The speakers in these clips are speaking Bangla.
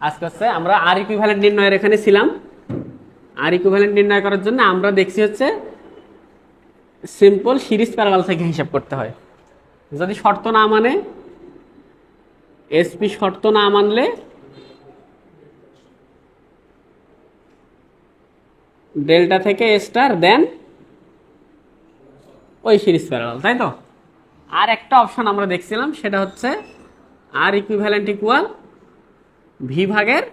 আজকে হচ্ছে আমরা আর ইকুইভ্যালেন্ট নির্ণয়ের এখানে ছিলাম। আর ইকুইভ্যালেন্ট নির্ণয় করার জন্য আমরা দেখছি হচ্ছে সিম্পল সিরিজ প্যারালাল থেকে হিসাব করতে হয়। যদি শর্ত না মানে, এসপি শর্ত না মানলে ডেল্টা থেকে স্টার দেন ওই সিরিজ প্যারালাল, তাই তো। আর একটা অপশন আমরা দেখছিলাম, সেটা হচ্ছে আর ইকুইভ্যালেন্ট ইকুয়াল ভি ভাগের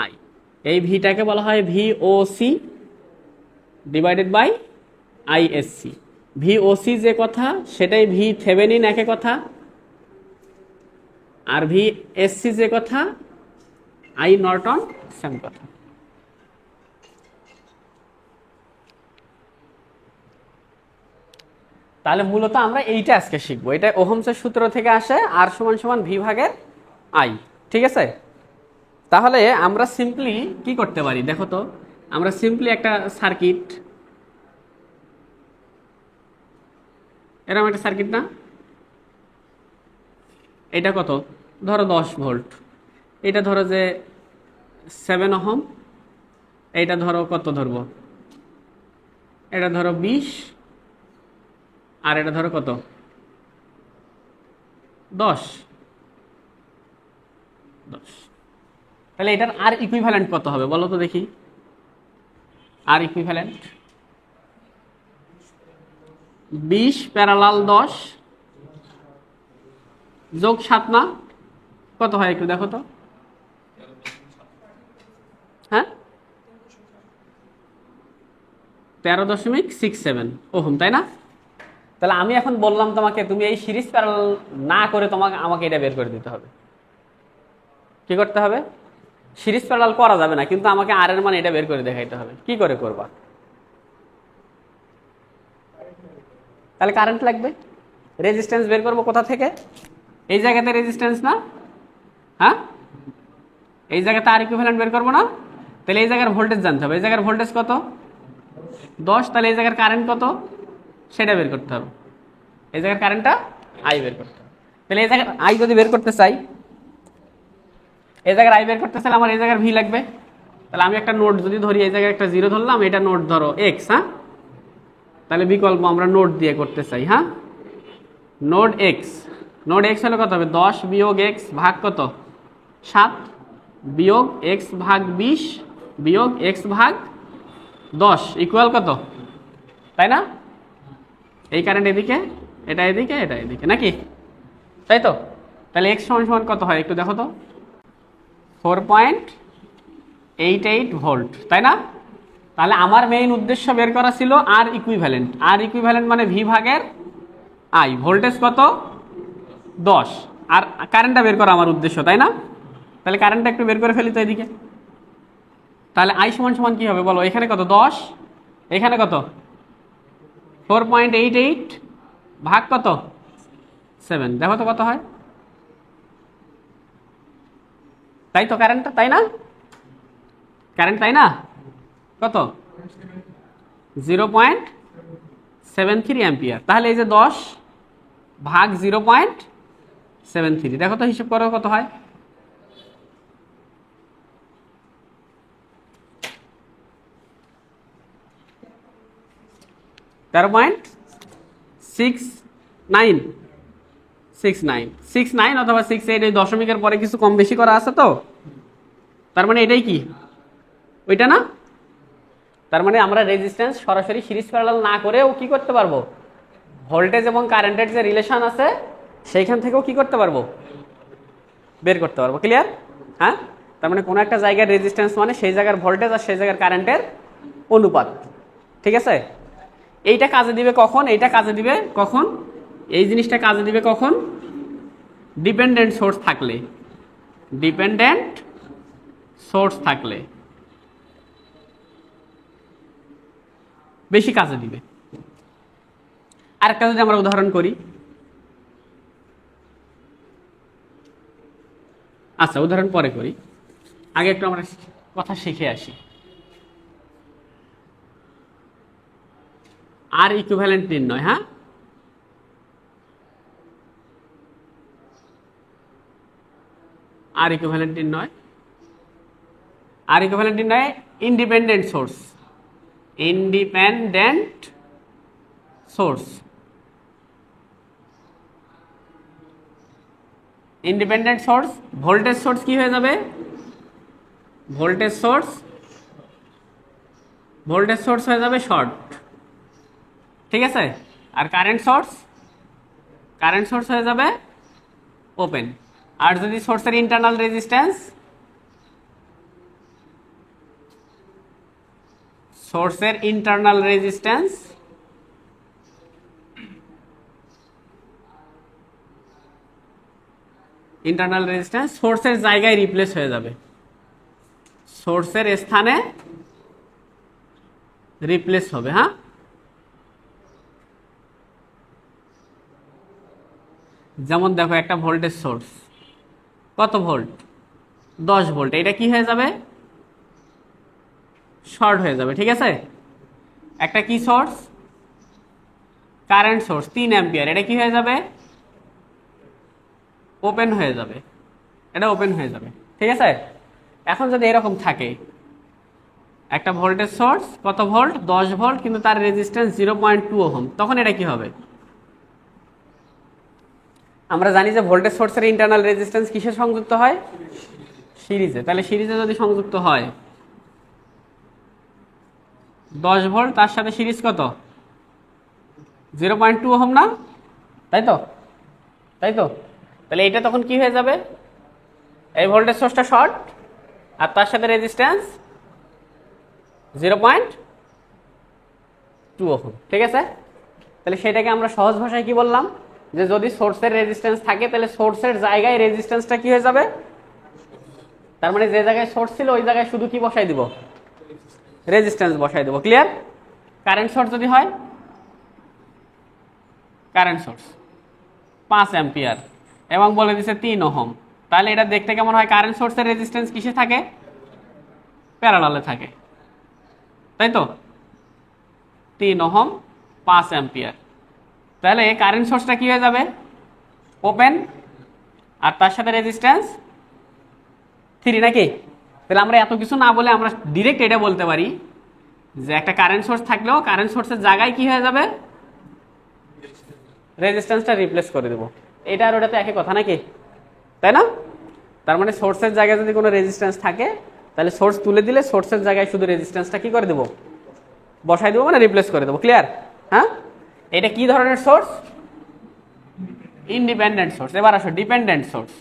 আই। এই ভিটাকে বলা হয় VOC divided by ISC. VOC যে কথা সেটাই ভি থেভেনিন একে কথা, আর ভিএসসি যে কথা আই নর্টন সেম কথা। তাহলে মূলত আমরা এইটা আজকে শিখবো। এটা ওহমসের সূত্র থেকে আসে, আর সমান সমান ভি ভাগের আই। ঠিক আছে, তাহলে আমরা সিম্পলি কি করতে পারি দেখো তো। আমরা সিম্পলি একটা সার্কিট, এরকম একটা সার্কিট না, এটা কত, ধরো 10 ভোল্ট, এটা ধরো যে 7 ওহম, এইটা ধরো কত ধরবো, এটা ধরো 20, আর এটা ধরো কত 10। তাহলে এটার আর ইকুইভ্যালেন্ট কত হবে বলো তো দেখি। আর ইকুইভ্যালেন্ট 20 প্যারালাল 10 যোগ 7 না, কত হয় একটু দেখো তো। হ্যাঁ, 13.67 ওহম, তাই না। তাহলে আমি এখন বললাম তোমাকে, তুমি এই সিরিজ প্যারালাল না করে আমাকে এটা বের করে দিতে হবে। কি করতে হবে? সিরিজ প্যারালাল করা যাবে না, কিন্তু আমাকে আর এর মান এটা বের করে দেখাইতে হবে। কি করে করবা? তাহলে কারেন্ট লাগবে, রেজিস্ট্যান্স বের করবো কোথা থেকে? এই জায়গাতে রেজিস্ট্যান্স না, হ্যাঁ, এই জায়গাতে আর ইকুইভ্যালেন্ট বের করবো না। তাহলে এই জায়গার ভোল্টেজ জানতে হবে। এই জায়গার ভোল্টেজ কত? 10। তাহলে এই জায়গার কারেন্ট কত সেটা বের করতে হবে। এই জায়গার কারেন্টটা আই বের করতে হবে। তাহলে এই জায়গার আই যদি বের করতে চাই, এই জায়গার আই বের করতে চাইলে আমার এই জায়গার ভি লাগবে। তাহলে আমি একটা নোড যদি ধরি, এই জায়গায় একটা 0 ধরলাম, এটা নোড ধরো এক্স। হ্যাঁ, তাহলে বিকল্প আমরা নোড দিয়ে করতে চাই। হ্যাঁ, নোড এক্স। নোড এক্স হলে কত হবে? 10 বিয়োগ এক্স ভাগ কত 7 বিয়োগ এক্স ভাগ 20 বিয়োগ এক্স ভাগ 10 ইকুয়াল কত, তাই না। এই কারেন্ট এদিকে, এটা এদিকে, এটা এদিকে, নাকি, তাই তো। তাহলে এক্স সমান সমান কত হয় একটু দেখো তো, 4.88 ভোল্ট, তাই না। তাহলে আমার মেইন উদ্দেশ্য বের করা ছিল আর ইকুইভ্যালেন্ট। আর ইকুইভ্যালেন্ট মানে ভি ভাগের আই। ভোল্টেজ কত? 10, আর কারেন্টটা বের করা আমার উদ্দেশ্য, তাই না। তাহলে কারেন্টটা একটু বের করে ফেলি তো এদিকে। তাহলে আই সমান সমান কি হবে বলো? এখানে কত 10, এখানে কত 4.88 ভাগ কত 7, দেখো তো কত হয়। তাই তো কারেন্টটা, তাই না, কারেন্ট, তাই না। কত? 0.73 অ্যাম্পিয়ার। তাহলে এই যে 10 ভাগ 0.73, দেখো তো হিসাব করো কত হয়। 13.69 অথবা 68, এই দশমিকের পরে কিছু কম বেশি করা আছে তো। তার মানে এটাই কি, ওইটা না। তার মানে আমরা রেজিস্ট্যান্স সরাসরি সিরিজ প্যারালাল না করেও কি করতে পারবো, ভোল্টেজ এবং কারেন্টের যে রিলেশন আছে সেইখান থেকেও কি করতে পারবো, বের করতে পারবো। ক্লিয়ার? হ্যাঁ, তার মানে কোনো একটা জায়গার রেজিস্ট্যান্স মানে সেই জায়গার ভোল্টেজ আর সেই জায়গার কারেন্টের অনুপাত। ঠিক আছে, এইটা কাজে দিবে কখন? এইটা কাজে দিবে কখন? এই জিনিসটা কাজে দিবে কখন? ডিপেন্ডেন্ট সোর্স থাকলে। ডিপেন্ডেন্ট সোর্স থাকলে বেশি কাজে দিবে। আরেকটা যদি আমরা উদাহরণ করি, আচ্ছা উদাহরণ পরে করি, আগে একটু আমরা কথা শিখে আসি। আর ইকুইভ্যালেন্ট নির্ণয়। হ্যাঁ, আর ইকুইভ্যালেন্ট নির্ণয় আর ইকুইভ্যালেন্ট নির্ণয়ে independent source, independent source, independent source, voltage source কি হয়ে যাবে, ভোল্টেজ সোর্স হয়ে যাবে শর্ট, ঠিক আছে। আর কারেন্ট সোর্স হয়ে যাবে ওপেন। আর যদি সোর্সের ইন্টারনাল রেজিস্ট্যান্স, সোর্সের জায়গায় রিপ্লেস হয়ে যাবে, সোর্সের স্থানে রিপ্লেস হবে। হ্যাঁ, যেমন দেখো একটা ভোল্টেজ সোর্স, কত ভোল্ট, 10 ভোল্ট, এটা কি হয়ে যাবে, শর্ট হয়ে যাবে, ঠিক আছে। একটা কি সোর্স, কারেন্ট সোর্স 3 অ্যাম্পিয়ার, এটা কি হয়ে যাবে, ওপেন হয়ে যাবে, এটা ওপেন হয়ে যাবে, ঠিক আছে। এখন যদি এরকম থাকে একটা ভোল্টেজ সোর্স, কত ভোল্ট, 10 ভোল্ট, কিন্তু তার রেজিস্ট্যান্স 0.2 ওহম, তখন এটা কি হবে, আমরা জানি যে ভোল্টেজ সোর্সের ইন্টারনাল রেজিস্ট্যান্স কিসে সংযুক্ত হয়, সিরিজে। তাহলে সিরিজে যদি সংযুক্ত হয় 10 ভোল্ট, তার সাথে সিরিজ কত, 0.2 ওহম না, তাই তো। তাহলে এটা তখন কি হয়ে যাবে, এই ভোল্টেজ সোর্সটা শর্ট আর তার সাথে রেজিস্ট্যান্স 0.2 ওহম, ঠিক আছে। তাহলে সেটাকে আমরা সহজ ভাষায় কি বললাম, যে যদি সোর্সের রেজিস্ট্যান্স থাকে তাহলে সোর্সের জায়গায় রেজিস্ট্যান্সটা কি হয়ে যাবে, তার মানে যে জায়গায় সোর্স ছিল ওই জায়গায় শুধু কি বসাই দিব, রেজিস্ট্যান্স বসাই দেব, ক্লিয়ার। কারেন্ট সোর্স যদি হয়, কারেন্ট সোর্স 5 অ্যাম্পিয়ার এবং বলে দিছে 3 ওহম, তাহলে এটা দেখতে কেমন হয়, কারেন্ট সোর্সের রেজিস্ট্যান্স কিসে থাকে, প্যারালালে থাকে, তাই তো, 3 ওহম 5 অ্যাম্পিয়ার। তাহলে কারেন্ট সোর্সটা কি হয়ে যাবে, ওপেন, আর তার সাথে রেজিস্ট্যান্স 3, নাকি। তাহলে আমরা এত কিছু না বলে আমরা ডিরেক্ট এটা বলতে পারি যে একটা কারেন্ট সোর্স থাকলেও কারেন্ট সোর্সের জায়গায় কি হয়ে যাবে, রেজিস্ট্যান্সটা রিপ্লেস করে দেবো। এটা আর ওটাতে একই কথা নাকি, তাই না। তার মানে সোর্সের জায়গায় যদি কোনো রেজিস্ট্যান্স থাকে তাহলে সোর্স তুলে দিলে সোর্সের জায়গায় শুধু রেজিস্ট্যান্সটা কি করে দেবো, বসাই দেবো, মানে রিপ্লেস করে দেবো, ক্লিয়ার। হ্যাঁ, এটা কি ধরনের সোর্স, ইন্ডিপেন্ডেন্ট সোর্স। এবার আসো ডিপেন্ডেন্ট সোর্স,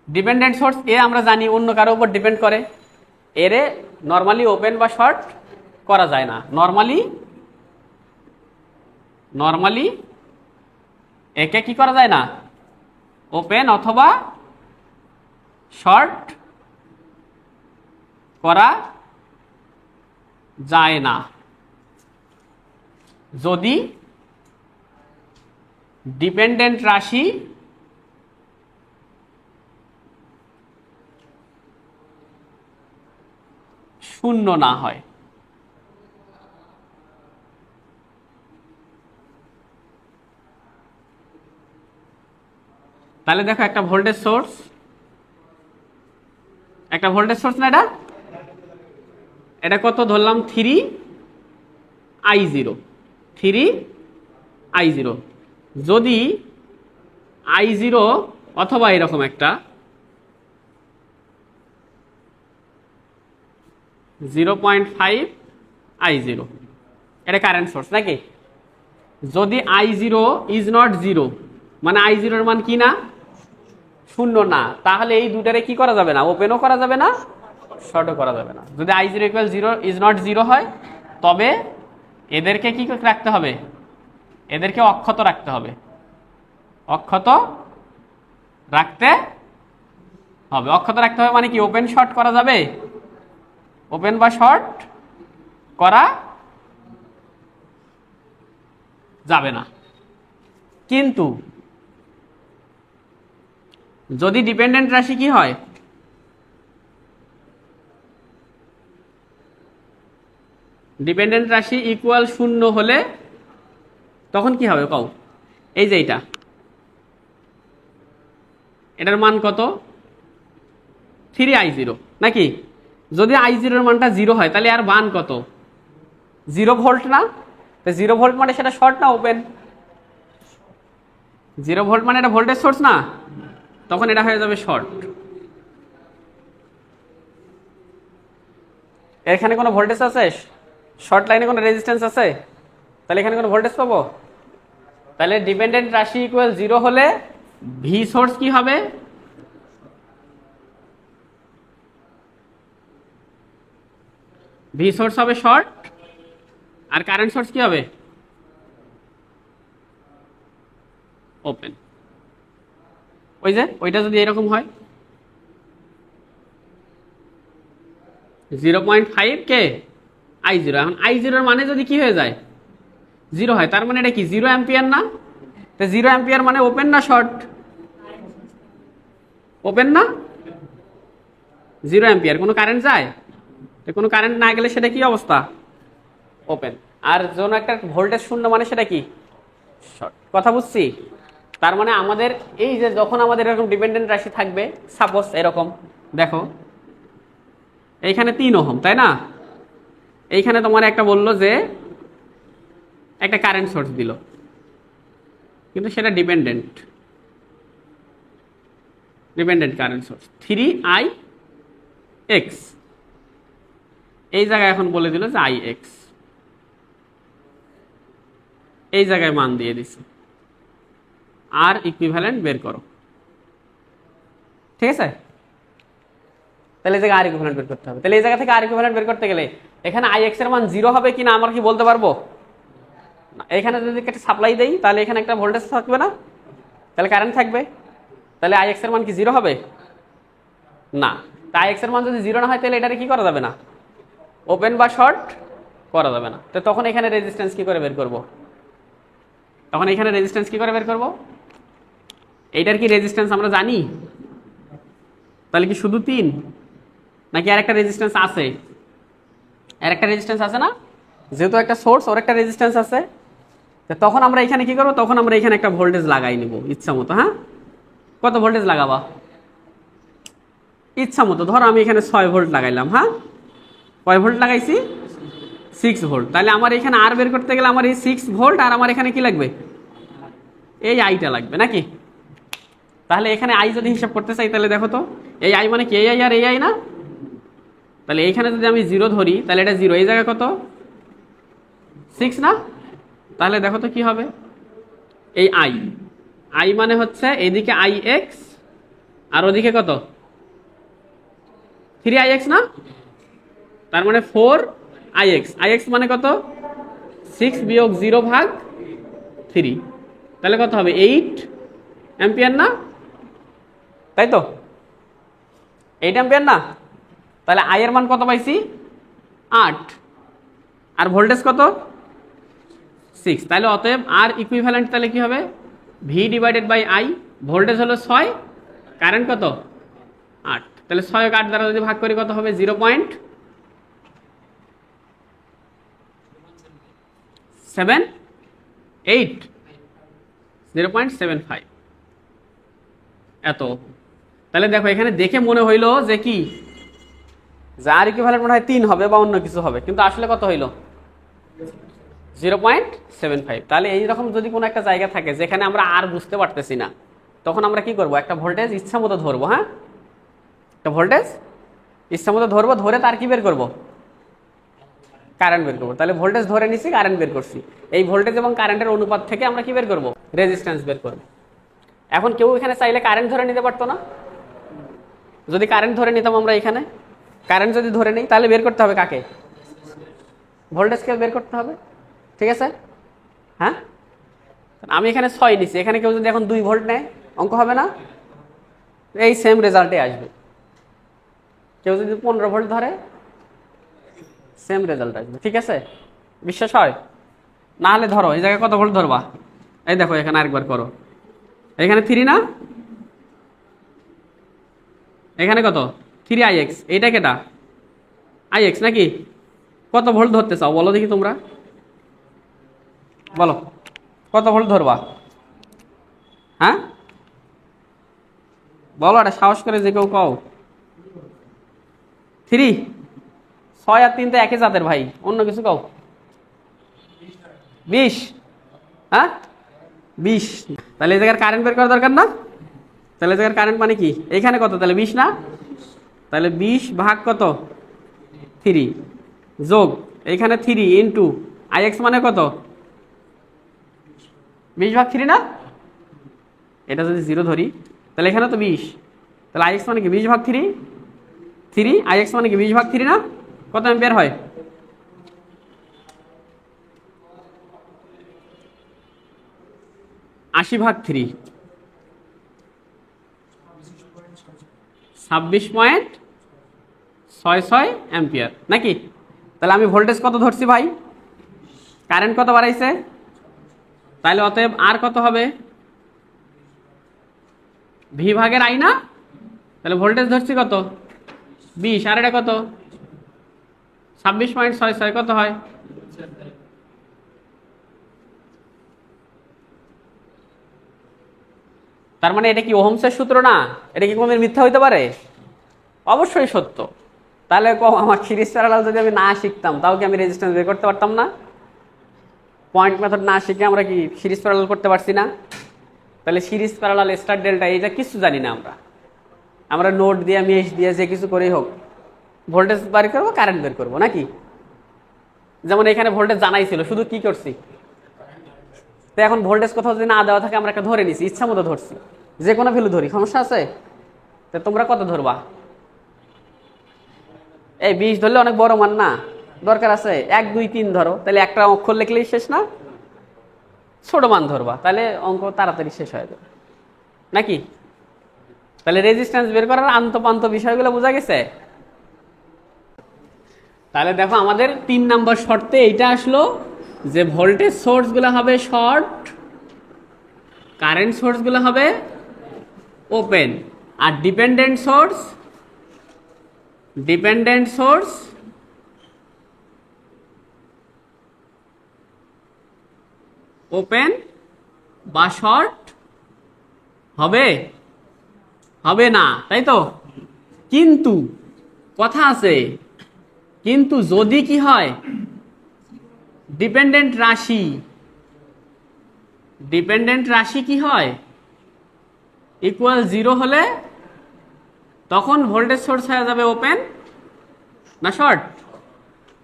ডিপেন্ডেন্ট সোর্স এ আমরা জানি অন্য কারো উপর ডিপেন্ড করে, এরে নর্মালি ওপেন বা শর্ট করা যায় না, নর্মালি একে কি করা যায় না, ওপেন অথবা শর্ট করা যায় না যদি ডিপেন্ডেন্ট রাশি শূন্য না হয়। তাহলে দেখো একটা ভোল্টেজ সোর্স না, এটা কত ধরলাম, 3i0, যদি i0 অথবা এরকম একটা 0.5i0, এটা কারেন্ট সোর্স নাকি। যদি i0 ইজ নট 0, মানে i0 এর মান কি না, শূন্য না, তাহলে এই দুটারে কি করা যাবে না, ওপেনও করা যাবে না, শর্টও করা যাবে না। যদি i0 ইজ নট 0 হয় তবে এদেরকে কি রাখতে হবে, এদেরকে অক্ষত রাখতে হবে, অক্ষত রাখতে হবে মানে কি, ওপেন শর্ট করা যাবে, ওপেন বা শর্ট করা যাবে না। কিন্তু যদি ডিপেন্ডেন্ট রাশি কি হয়, ডিপেন্ডেন্ট রাশি ইকুয়াল 0 হলে তখন কি হবে কও, এই যে এটার মান কত 3i0 নাকি? যদি i0 এর মানটা 0 হয় তাহলে আর মান কত 0 ভোল্ট না? তো 0 ভোল্ট মানে সেটা শর্ট না ওপেন? 0 ভোল্ট মানে এটা ভোল্টেজ সোর্স না, তখন এটা হয়ে যাবে শর্ট। এখানে কোনো ভোল্টেজ আছে? শর্ট লাইনে কোনো রেজিস্ট্যান্স আছে? তাহলে এখানে কোনো ভোল্টেজ পাবো? তাহলে ডিপেন্ডেন্ট রাশি ইকুয়াল 0 হলে ভি সোর্স কি হবে? ভি সোর্স হবে শর্ট, আর কারেন্ট সোর্স কি হবে? ওপেন। ওই যে ওইটা যদি এরকম হয় 0.5 কে i0, এখন i0 এর মানে যদি কি হয়ে যায় 0 হয়, তার মানে এটা কি 0 অ্যাম্পিয়ার না? তো 0 অ্যাম্পিয়ার মানে ওপেন না শর্ট? ওপেন না? 0 অ্যাম্পিয়ার কোনো কারেন্ট যায়? তো কোনো কারেন্ট না গেলে সেটা কি অবস্থা? ওপেন। আর যখন একটা ভোল্টেজ শূন্য মানে সেটা কি শর্ট। কথা বুঝছি? তার মানে আমাদের এই যে যখন আমাদের এরকম ডিপেন্ডেন্ট রাশি থাকবে, সাপোজ এরকম দেখো এইখানে 3 ওহম, তাই না? এইখানে তোমার একটা বললো যে একটা কারেন্ট সোর্স দিল, কিন্তু সেটা ডিপেন্ডেন্ট কারেন্ট সোর্স 3ix। এই জায়গায় এখন বলে দিল যে ix, এই জায়গায় মান দিয়ে দিছে, আর ইকুইভ্যালেন্ট বের করো। ঠিক আছে? তাহলে এই জায়গায় আর ইকুইভ্যালেন্ট বের করতে হবে। তাহলে এই জায়গা থেকে আর ইকুইভ্যালেন্ট বের করতে গেলে এখানে ix এর মান 0 হবে কিনা আমরা কি বলতে পারবো? এখানে যদি একটা সাপ্লাই দেই তাহলে এখানে একটা ভোল্টেজ থাকবে না, তাহলে কারেন্ট থাকবে, তাহলে ix এর মান কি 0 হবে না? তা ix এর মান যদি 0 না হয় তাহলে এটারে কি করা যাবে না, ওপেন বা শর্ট করা যাবে না। তো তখন এখানে রেজিস্ট্যান্স কি করে বের করব? তখন এখানে রেজিস্ট্যান্স কি করে বের করব? এইটার কি রেজিস্ট্যান্স আমরা জানি? তাহলে কি শুধু 3 নাকি আর একটা রেজিস্ট্যান্স আছে? আর একটা রেজিস্ট্যান্স আছে না? যেহেতু একটা সোর্স ওর একটা রেজিস্ট্যান্স আছে, তখন আমরা এখানে কি করবো? তখন আমরা এখানে একটা ভোল্টেজ লাগাই নিব ইচ্ছা মতো। হ্যাঁ, কত ভোল্টেজ লাগাবা ইচ্ছা মতো? ধরো আমি এখানে 6 ভোল্ট লাগাইলাম। হ্যাঁ, কয় ভোল্ট লাগাইছি? 6 ভোল্ট। তাহলে আমার এখানে আর বের করতে গেলে আমার এই 6 ভোল্ট আর আমার এখানে কি লাগবে? এই আইটা লাগবে নাকি? তাহলে এখানে আই যদি হিসাব করতে চাই তাহলে দেখো তো এই আই মানে কি এই আই আর এই আই না? তাহলে এইখানে যদি আমি 0 ধরি তাহলে এটা 0, এই জায়গা কত 6 না? তাহলে দেখো তো কি হবে, এই আই মানে হচ্ছে এইদিকে ix আর ওদিকে কত 3ix না? তার মানে 4ix মানে কত 6 বিয়োগ 0 ভাগ 3, তাহলে কত হবে 8 অ্যাম্পিয়ার না? তাই তো 8 অ্যাম্পিয়ার না? তাহলে আই এর মান কত পাইছি 8, আর ভোল্টেজ কত 6। তাহলে অতএব আর ইকুইভ্যালেন্ট তাহলে কি হবে V divided by I. Voltage হলো 6, কারেন্ট কত 8, তাহলে 6 8 দ্বারা যদি ভাগ করি কত হবে 0.75 এত। তাহলে দেখো এখানে দেখে মনে হইলো যে কি যার ইকুইভ্যালেন্ট মনে হয় 3 হবে বা অন্য কিছু হবে, কিন্তু আসলে কত হইলো 0.75। তাহলে এইরকম যদি কোনো একটা জায়গা থাকে যেখানে আমরা আর বুঝতে পারতেছি না, তখন আমরা কি করব? একটা ভোল্টেজ ইচ্ছা মতো ধরবো। হ্যাঁ, একটা ভোল্টেজ ইচ্ছা মতো ধরবো, ধরে তার কি বের করব? কারেন্ট বের করবো। তাহলে ভোল্টেজ ধরে নিছি, কারেন্ট বের করছি, এই ভোল্টেজ এবং কারেন্টের অনুপাত থেকে আমরা কি বের করব? রেজিস্ট্যান্স বের করব। এখন কেউ এখানে চাইলে কারেন্ট ধরে নিতে পারতো না? যদি কারেন্ট ধরে নিতাম আমরা এখানে, কারেন্ট যদি ধরে নিই তাহলে বের করতে হবে কাকে? ভোল্টেজকে বের করতে হবে। ঠিক আছে? হ্যাঁ, আমি এখানে 6 নিছি, এখানে কেউ যদি এখন 2 ভোল্ট নেয় অঙ্ক হবে না? এই সেম রেজাল্টে আসবে। কেউ যদি 15 ভোল্ট ধরে সেম রেজাল্ট আসবে। ঠিক আছে? বিশ্বাস হয়? না হলে ধরো এই জায়গায় কত ভোল্ট ধরবা? এই দেখো এখানে আরেকবার করো, এখানে 3 না? এখানে কত 3ix, এইটা কেটা ix নাকি? কত ভোল্ট ধরতে চাও বলো দেখি তোমরা, বলো কত ভোল্ট ধরবা? হ্যাঁ, বলো, এটা সাহস করে যে কেউ কও। 3, 6 আর 3 তো একই জাতের ভাই, অন্য কিছু কও। 20, হ্যাঁ 20। তাহলে এই জায়গার কারেন্ট বের করা দরকার না? তাহলে এই জায়গার কারেন্ট মানে কি, এখানে কত, তাহলে 20 না? তাহলে 20 ভাগ কত, 3 যোগ এখানে 3 ইন্টু ix মানে কত, 20 ভাগ 3 না? এটা যদি 0 ধরি তাহলে এখানে তো 20, তাহলে ix মানে কি 20 ভাগ 3, ix মানে কি 20 ভাগ 3 না? কত অ্যাম্পিয়ার হয়? 80 ভাগ 3, 26.66 অ্যাম্পিয়ার নাকি? তাহলে আমি ভোল্টেজ কত ধরছি ভাই, কারেন্ট কত বাড়াইছে, তাহলে অতএব আর কত হবে, ভি ভাগের আই না? তাহলে ভোল্টেজ ধরছি কত, 20, আর এটা কত 26.66, কত হয়? তার মানে এটা কি ওহমসের সূত্র না? এটা কি কোনোদিন মিথ্যা হইতে পারে? অবশ্যই সত্য। তাহলে আমার সিরিজ প্যারালাল যদি আমি না শিখতাম তাও কি আমি রেজিস্ট্যান্স বের করতে পারতাম না? পয়েন্ট মেথড না শিখে আমরা কি সিরিজ প্যারালাল করতে পারছি না? তাহলে সিরিজ প্যারালাল, স্টার ডেল্টা, এটা কিছু জানি না আমরা নোট দিয়ে মেশ দিয়ে যে কিছু করেই হোক ভোল্টেজ বের করবো, কারেন্ট বের করবো নাকি? যেমন এখানে ভোল্টেজ জানাই ছিল, শুধু কি করছি, তো এখন ভোল্টেজ কোথাও যদি না দেওয়া থাকে আমরা একটা ধরে নিছি, ইচ্ছা মতো ধরছি, যে কোনো ভ্যালু ধরি, সমস্যা আছে? তো তোমরা কত ধরবা? এই 20 ধরলে অনেক বড় মান না, দরকার আছে 1, 2, 3 ধরো, তাহলে একটা অক্ষর লিখলেই শেষ না? ছোট মান ধরবা, তাহলে অঙ্ক তাড়াতাড়ি শেষ হয়ে যাবে নাকি? তাহলে রেজিস্ট্যান্স বের করার আন্তপান্ত বিষয়গুলো বোঝা গেছে? তাহলে দেখো আমাদের 3 নম্বর শর্তে এইটা আসলো যে ভোল্টেজ সোর্সগুলো হবে শর্ট, কারেন্ট সোর্সগুলো হবে ওপেন, আর ডিপেন্ডেন্ট সোর্স ওপেন বা শর্ট হবে না, তাই তো? কিন্তু কথা আছে, কিন্তু যদি কি হয়, ডিপেন্ডেন্ট রাশি কি হয়, ইকুয়াল 0 হলে তখন ভোল্টেজ সোর্স হয়ে যাবে ওপেন না শর্ট?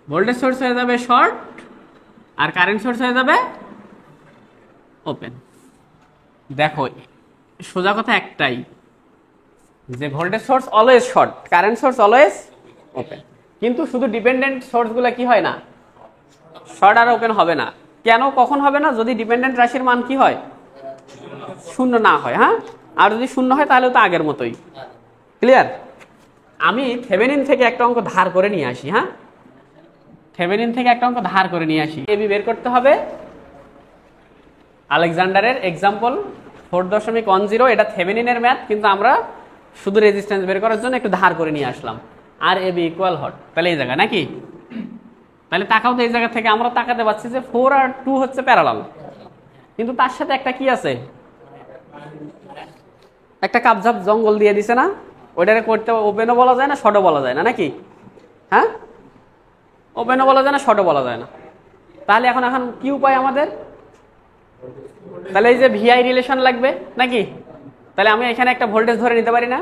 ভোল্টেজ সোর্স হয়ে যাবে শর্ট আর কারেন্ট সোর্স হয়ে যাবে ওপেন। দেখো সোজা কথা একটাই, যে voltage source always short, current source always open, কিন্তু শুধু ডিপেন্ডেন্ট সোর্সগুলো কি হয় না, শর্ট আর ওপেন হবে না। কেন, কখন হবে না? যদি ডিপেন্ডেন্ট রাশির মান কি হয়, 0 না হয়। হ্যাঁ, আর যদি 0 হয় তাহলে তো আগের মতোই। ক্লিয়ার? আমি থেভেনিন থেকে একটা অঙ্ক ধার করে নিয়ে আসি। হ্যাঁ, থেভেনিন থেকে একটা অঙ্ক ধার করে নিয়ে আসি। এবি বের করতে হবে, আলেকজান্ডারের এক্সাম্পল 4.10, এটা থেভেনিনের ম্যাথ, কিন্তু আমরা শুধু রেজিস্ট্যান্স বের করার জন্য একটু ধার করে নিয়ে আসলাম। আর এবি ইকুয়াল হট, তাহলে এই জায়গা নাকি? তাহলে তাকাও তো, এই জায়গা থেকে আমরা তাকাতে পাচ্ছি যে 4 আর 2 হচ্ছে প্যারালাল, কিন্তু তার সাথে একটা কি আছে, একটা কাবঝাপ জঙ্গল দিয়ে দিছে না? ওইটারে করতে ওপেনও বলা যায় না, শর্টও বলা যায় না নাকি? হ্যাঁ, ওপেনও বলা যায় না, শর্টও বলা যায় না। তাহলে এখন কি উপায় আমাদের? তাহলে এই যে ভিআই রিলেশন লাগবে নাকি? তাহলে আমি এখানে একটা ভোল্টেজ ধরে নিতে পারি না?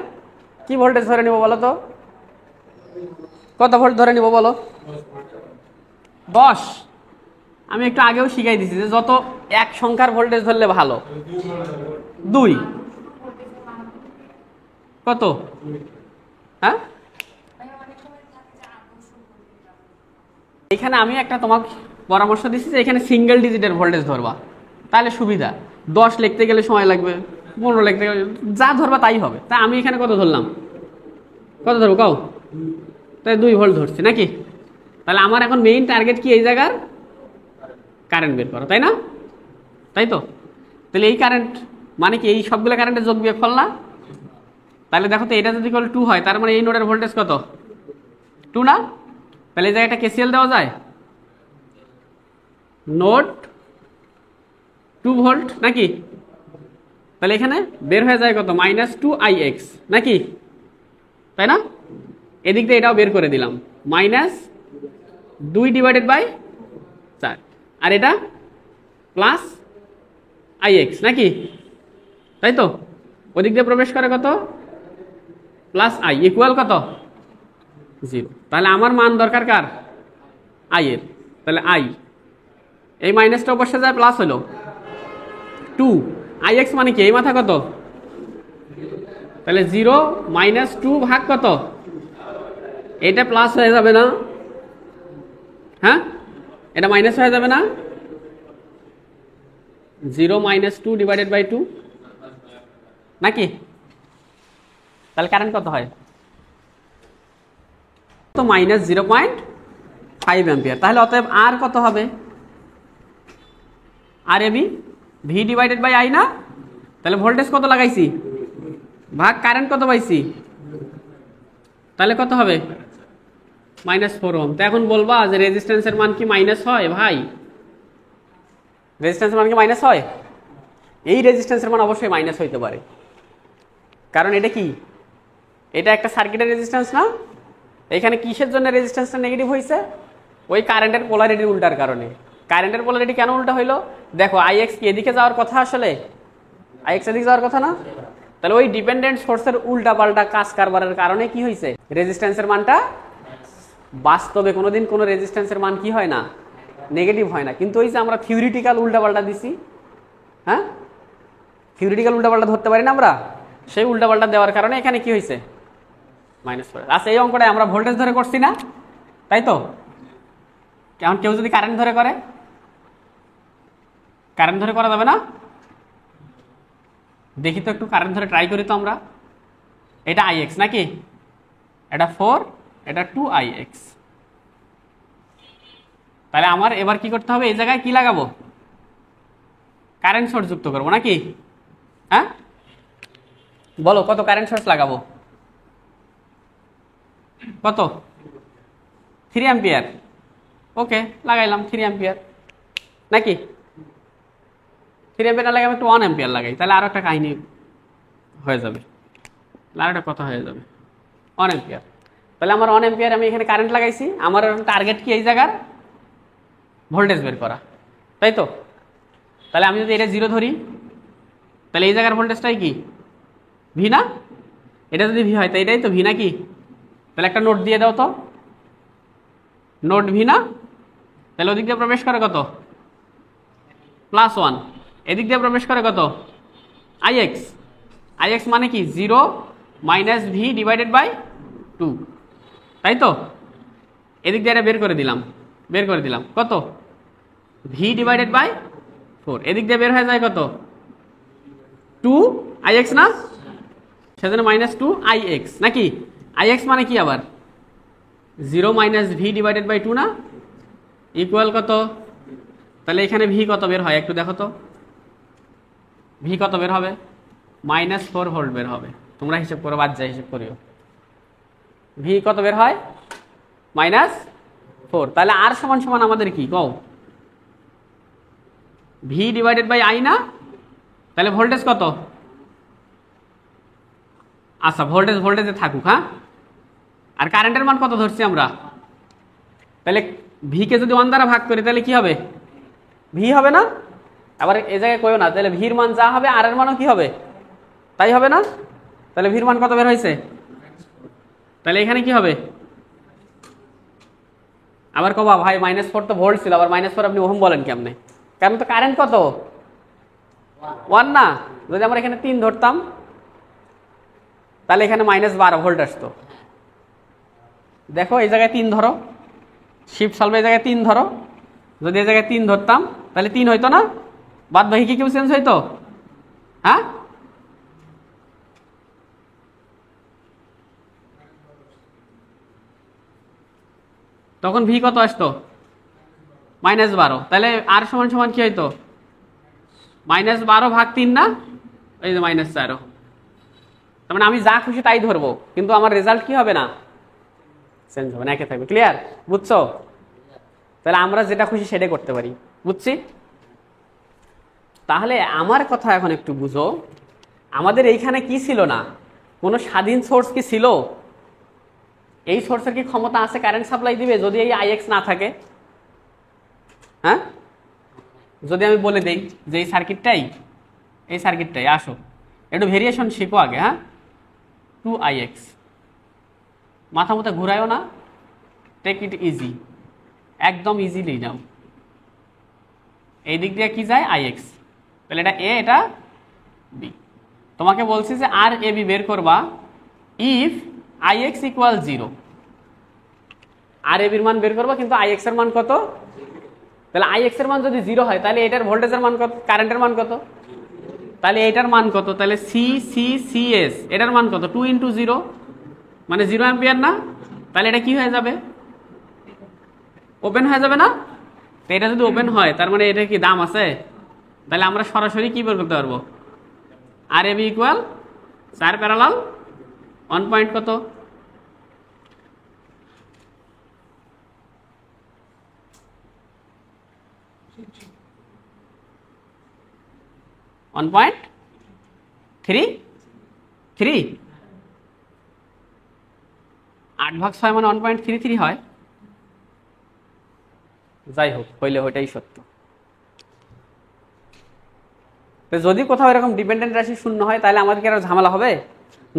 কি ভোল্টেজ ধরে নিব বলো তো? কত ভোল্ট ধরে নিব বলো? 10। আমি একটু আগেও শিখাই দিছি যে যত এক সংখ্যার ভোল্টেজ ধরলে ভালো। 2 কত? হ্যাঁ, এখানে আমি একটা তোমাকে পরামর্শ দিচ্ছি যে এখানে সিঙ্গেল ডিজিটের ভোল্টেজ ধরবা, তাহলে সুবিধা। 10 লিখতে গেলে সময় লাগবে, 15 লিখতে গেলে, যা ধরবা তাই হবে। তাই আমি এখানে কত ধরলাম, কত ধরবো কাও? তাই 2 ভোল্ট ধরছি নাকি? তাহলে আমার এখন মেইন টার্গেট কি, এই জায়গার কারেন্ট বের করো, তাই না? তাই তো? তাহলে এই কারেন্ট মানে কি, এই সবগুলো কারেন্টের যোগ বিয়োগফল না? তাহলে দেখো তো, এটা যদি 2 হয়, তার মানে এই নোডের ভোল্টেজ কত? 2 না? তাহলে এই জায়গাটা কেসিএল দেওয়া যায়, নোড 2 ভোল্ট নাকি? তাহলে এখানে বের হয়ে যায় কত, -2ix নাকি, তাই না? এদিক দিয়ে এটাও বের করে দিলাম, -2/4, আর এটা +ix নাকি, তাই তো? ওদিক দিয়ে প্রবেশ করে কত, +i ইকুয়াল কত, 0। তাহলে আমার মান দরকার কার, i এর। তাহলে i, এই মাইনাসটা বসে যায়, প্লাস হলো 2ix মানে কি, এই মাথা কত, তাহলে 0 - 2 ভাগ কত, এটা প্লাস হয়ে যাবে না, হ্যাঁ এটা মাইনাস হয়ে যাবে না, 0 - 2/2 নাকি? তাহলে কারেন্ট কত হয়, তো -0.5 অ্যাম্পিয়ার। তাহলে অতএব আর কত হবে, আর এবি v/i না, তাহলে ভোল্টেজ কত লাগাইছি ভাগ কারেন্ট কত পাইছি, তাহলে কত হবে, -4 ওহম। তো এখন বলবা যে রেজিস্ট্যান্সের মান কি মাইনাস হয়, ভাই রেজিস্ট্যান্সের মান কি মাইনাস হয়? এই রেজিস্ট্যান্সের মান অবশ্যই মাইনাস হইতে পারে, কারণ এটা কি, এটা একটা সার্কিটের রেজিস্ট্যান্স না, এখানে কিসের জন্য রেজিস্ট্যান্সটা নেগেটিভ হয়েছে, ওই কারেন্টের পোলারিটির উল্টার কারণে। কারেন্টের পোলারিটি কেন উল্টা হইলো, দেখো ix কি এদিকে যাওয়ার কথা, আসলে ix এদিকে যাওয়ার কথা না, তাহলে ওই ডিপেন্ডেন্ট সোর্সের উল্টা পাল্টা কাজ কারবারের কারণে কি হয়েছে, রেজিস্ট্যান্সের মানটা, বাস্তবে কোনোদিন কোনো রেজিস্ট্যান্সের মান কি হয় না, নেগেটিভ হয় না, কিন্তু ওই যে আমরা থিওরিটিক্যাল উল্টা পাল্টা দিছি, হ্যাঁ থিওরিটিক্যাল উল্টা পাল্টা ধরতে পারি না আমরা, সেই উল্টা পাল্টা দেওয়ার কারণে এখানে কি হয়েছে, -4। আচ্ছা এই অঙ্কটা আমরা ভোল্টেজ ধরে করছি না, তাই তো? কেমন কেউ যদি কারেন্ট ধরে করে, কারেন্ট ধরে করা যাবে না, দেখি তো একটু কারেন্ট ধরে ট্রাই করি তো আমরা। এটা ix নাকি, এটা 4, এটা 2ix। তাহলে আমার এবার কি করতে হবে, এই জায়গায় কি লাগাবো, কারেন্ট সোর্স যুক্ত করবো নাকি, হ্যাঁ বলো কত কারেন্ট সোর্স লাগাবো, কত, 3 অ্যাম্পিয়ার। ওকে লাগাইলাম 3 অ্যাম্পিয়ার নাকি, 3 অ্যাম্পিয়ার না লাগাই আমি একটু 1 অ্যাম্পিয়ার লাগাই, তাহলে আরো একটা কাহিনী হয়ে যাবে, আর একটা কথা হয়ে যাবে, 1 অ্যাম্পিয়ার। তাহলে আমার 1 অ্যাম্পিয়ার আমি এখানে কারেন্ট লাগাইছি, আমার টার্গেট কি এই জায়গার ভোল্টেজ বের করা, তাই তো? তাহলে আমি যদি এটা 0 ধরি, তাহলে এই জায়গার ভোল্টেজটাই কি, ভি না, এটা যদি ভি হয় তো এটাই তো ভি নাকি, তাহলে একটা নোট দিয়ে দাও তো, নোট ভি না, তাহলে ওদিক দিয়ে প্রবেশ করে কত, +1, এদিক দিয়ে প্রবেশ করে কত, ix, ix মানে কি 0 - v/2, তাই তো? এদিক দিয়ে এটা বের করে দিলাম কত, v/4, এদিক দিয়ে বের হয়ে যায় কত, 2ix না, সেজন্য -2ix নাকি, ix মানে কি আবার 0 - v/2 না, ইকুয়াল কত, তাহলে এখানে ভি কত বের হয় একটু দেখো তো, ভি কত বের হবে, -4 ভোল্ট বের হবে, তোমরা হিসেব করো, বাদ যায় হিসেব করিও, ভি কত বের হয়, -4। তাহলে আর সমান সমান আমাদের কি কও, v/i না, তাহলে ভোল্টেজ কত, আচ্ছা ভোল্টেজে থাকুক, হ্যাঁ আর কারেন্টের মান কত ধরছি আমরা, তাহলে ভি কে যদি 1 দ্বারা ভাগ করি তাহলে কি হবে, ভি হবে না, আবার এই জায়গায় কইও না, তাহলে ভির মান যা হবে আর এর মানও কি হবে তাই হবে না, তাহলে ভির মান কত বের হয়েছে, তাহলে এখানে কি হবে, আবার কবা ভাই -4 তো ভোল্ট ছিল, আবার -4 আপনি ওহম বলেন কেমনে, কারণ তো কারেন্ট কত 1 না, যদি আমরা এখানে 3 ধরতাম তাহলে এখানে -12 ভোল্ট আসতো। দেখো এই জায়গায় 3 ধরো, শিফট সলভে এই জায়গায় 3 ধরো, যদি এই জায়গায় 3 ধরতাম তাহলে 3 হইতো না, বাদ বাকি কি কেউ চেঞ্জ হইতো, হ্যাঁ তখন ভি কত আসতো, -12, তাহলে আর সমান সমান কি হইতো, -12 ভাগ 3 না, এই যে -4, তার মানে আমি যা খুশি তাই ধরবো, কিন্তু আমার রেজাল্ট কি হবে না, চেঞ্জ হবে না, একে থাকবে। ক্লিয়ার, বুঝছো? তাহলে আমরা যেটা খুশি সেটাই করতে পারি, বুঝছি? তাহলে আমার কথা এখন একটু বুঝো, আমাদের এইখানে কি ছিল না, কোনো স্বাধীন সোর্স কি ছিল? এই সোর্সের কি ক্ষমতা আছে কারেন্ট সাপ্লাই দিবে যদি এই আইএক্স না থাকে? হ্যাঁ, যদি আমি বলে দেই যে এই সার্কিটটাই আসো একটু ভেরিয়েশন শিখো আগে। হ্যাঁ, 2ix, মাথা মতো ঘুরায়ও না, টেক ইট ইজি, একদম ইজিলি নাও। এই দিক দিয়ে কি যায় আইএক্স, তাহলে এটা এ এটা বি। তোমাকে বলছি যে আর এ বি বের করবা ইফ আইএক্স ইকুয়াল 0। আর এ বির মান বের করবা, কিন্তু আইএক্স এর মান কত? তাহলে আইএক্স এর মান যদি 0 হয় তাহলে এটার ভোল্টেজের মান কত, কারেন্টের মান কত? তাহলে এটার মান কত? তাহলে সি সি সি এস, এটার মান কত? 2 × 0 মানে 0 অ্যাম্পিয়ার না? তাহলে এটা কি হয়ে যাবে? ওপেন হয়ে যাবে না? তো এটা যদি ওপেন হয় তার মানে এটা কি দাম আছে? তাহলে আমরা সরাসরি কি বের করতে পারবো? আর A B equal 4 parallel 1 point কত? 1.33। 8/6 মানে 1.33 হয়। যাই হোক, হইলে ওইটাই সত্য। তো যদি কোথাও এরকম ডিপেন্ডেন্ট রাশি শূন্য হয় তাহলে আমাদেরকে আর ঝামেলা হবে?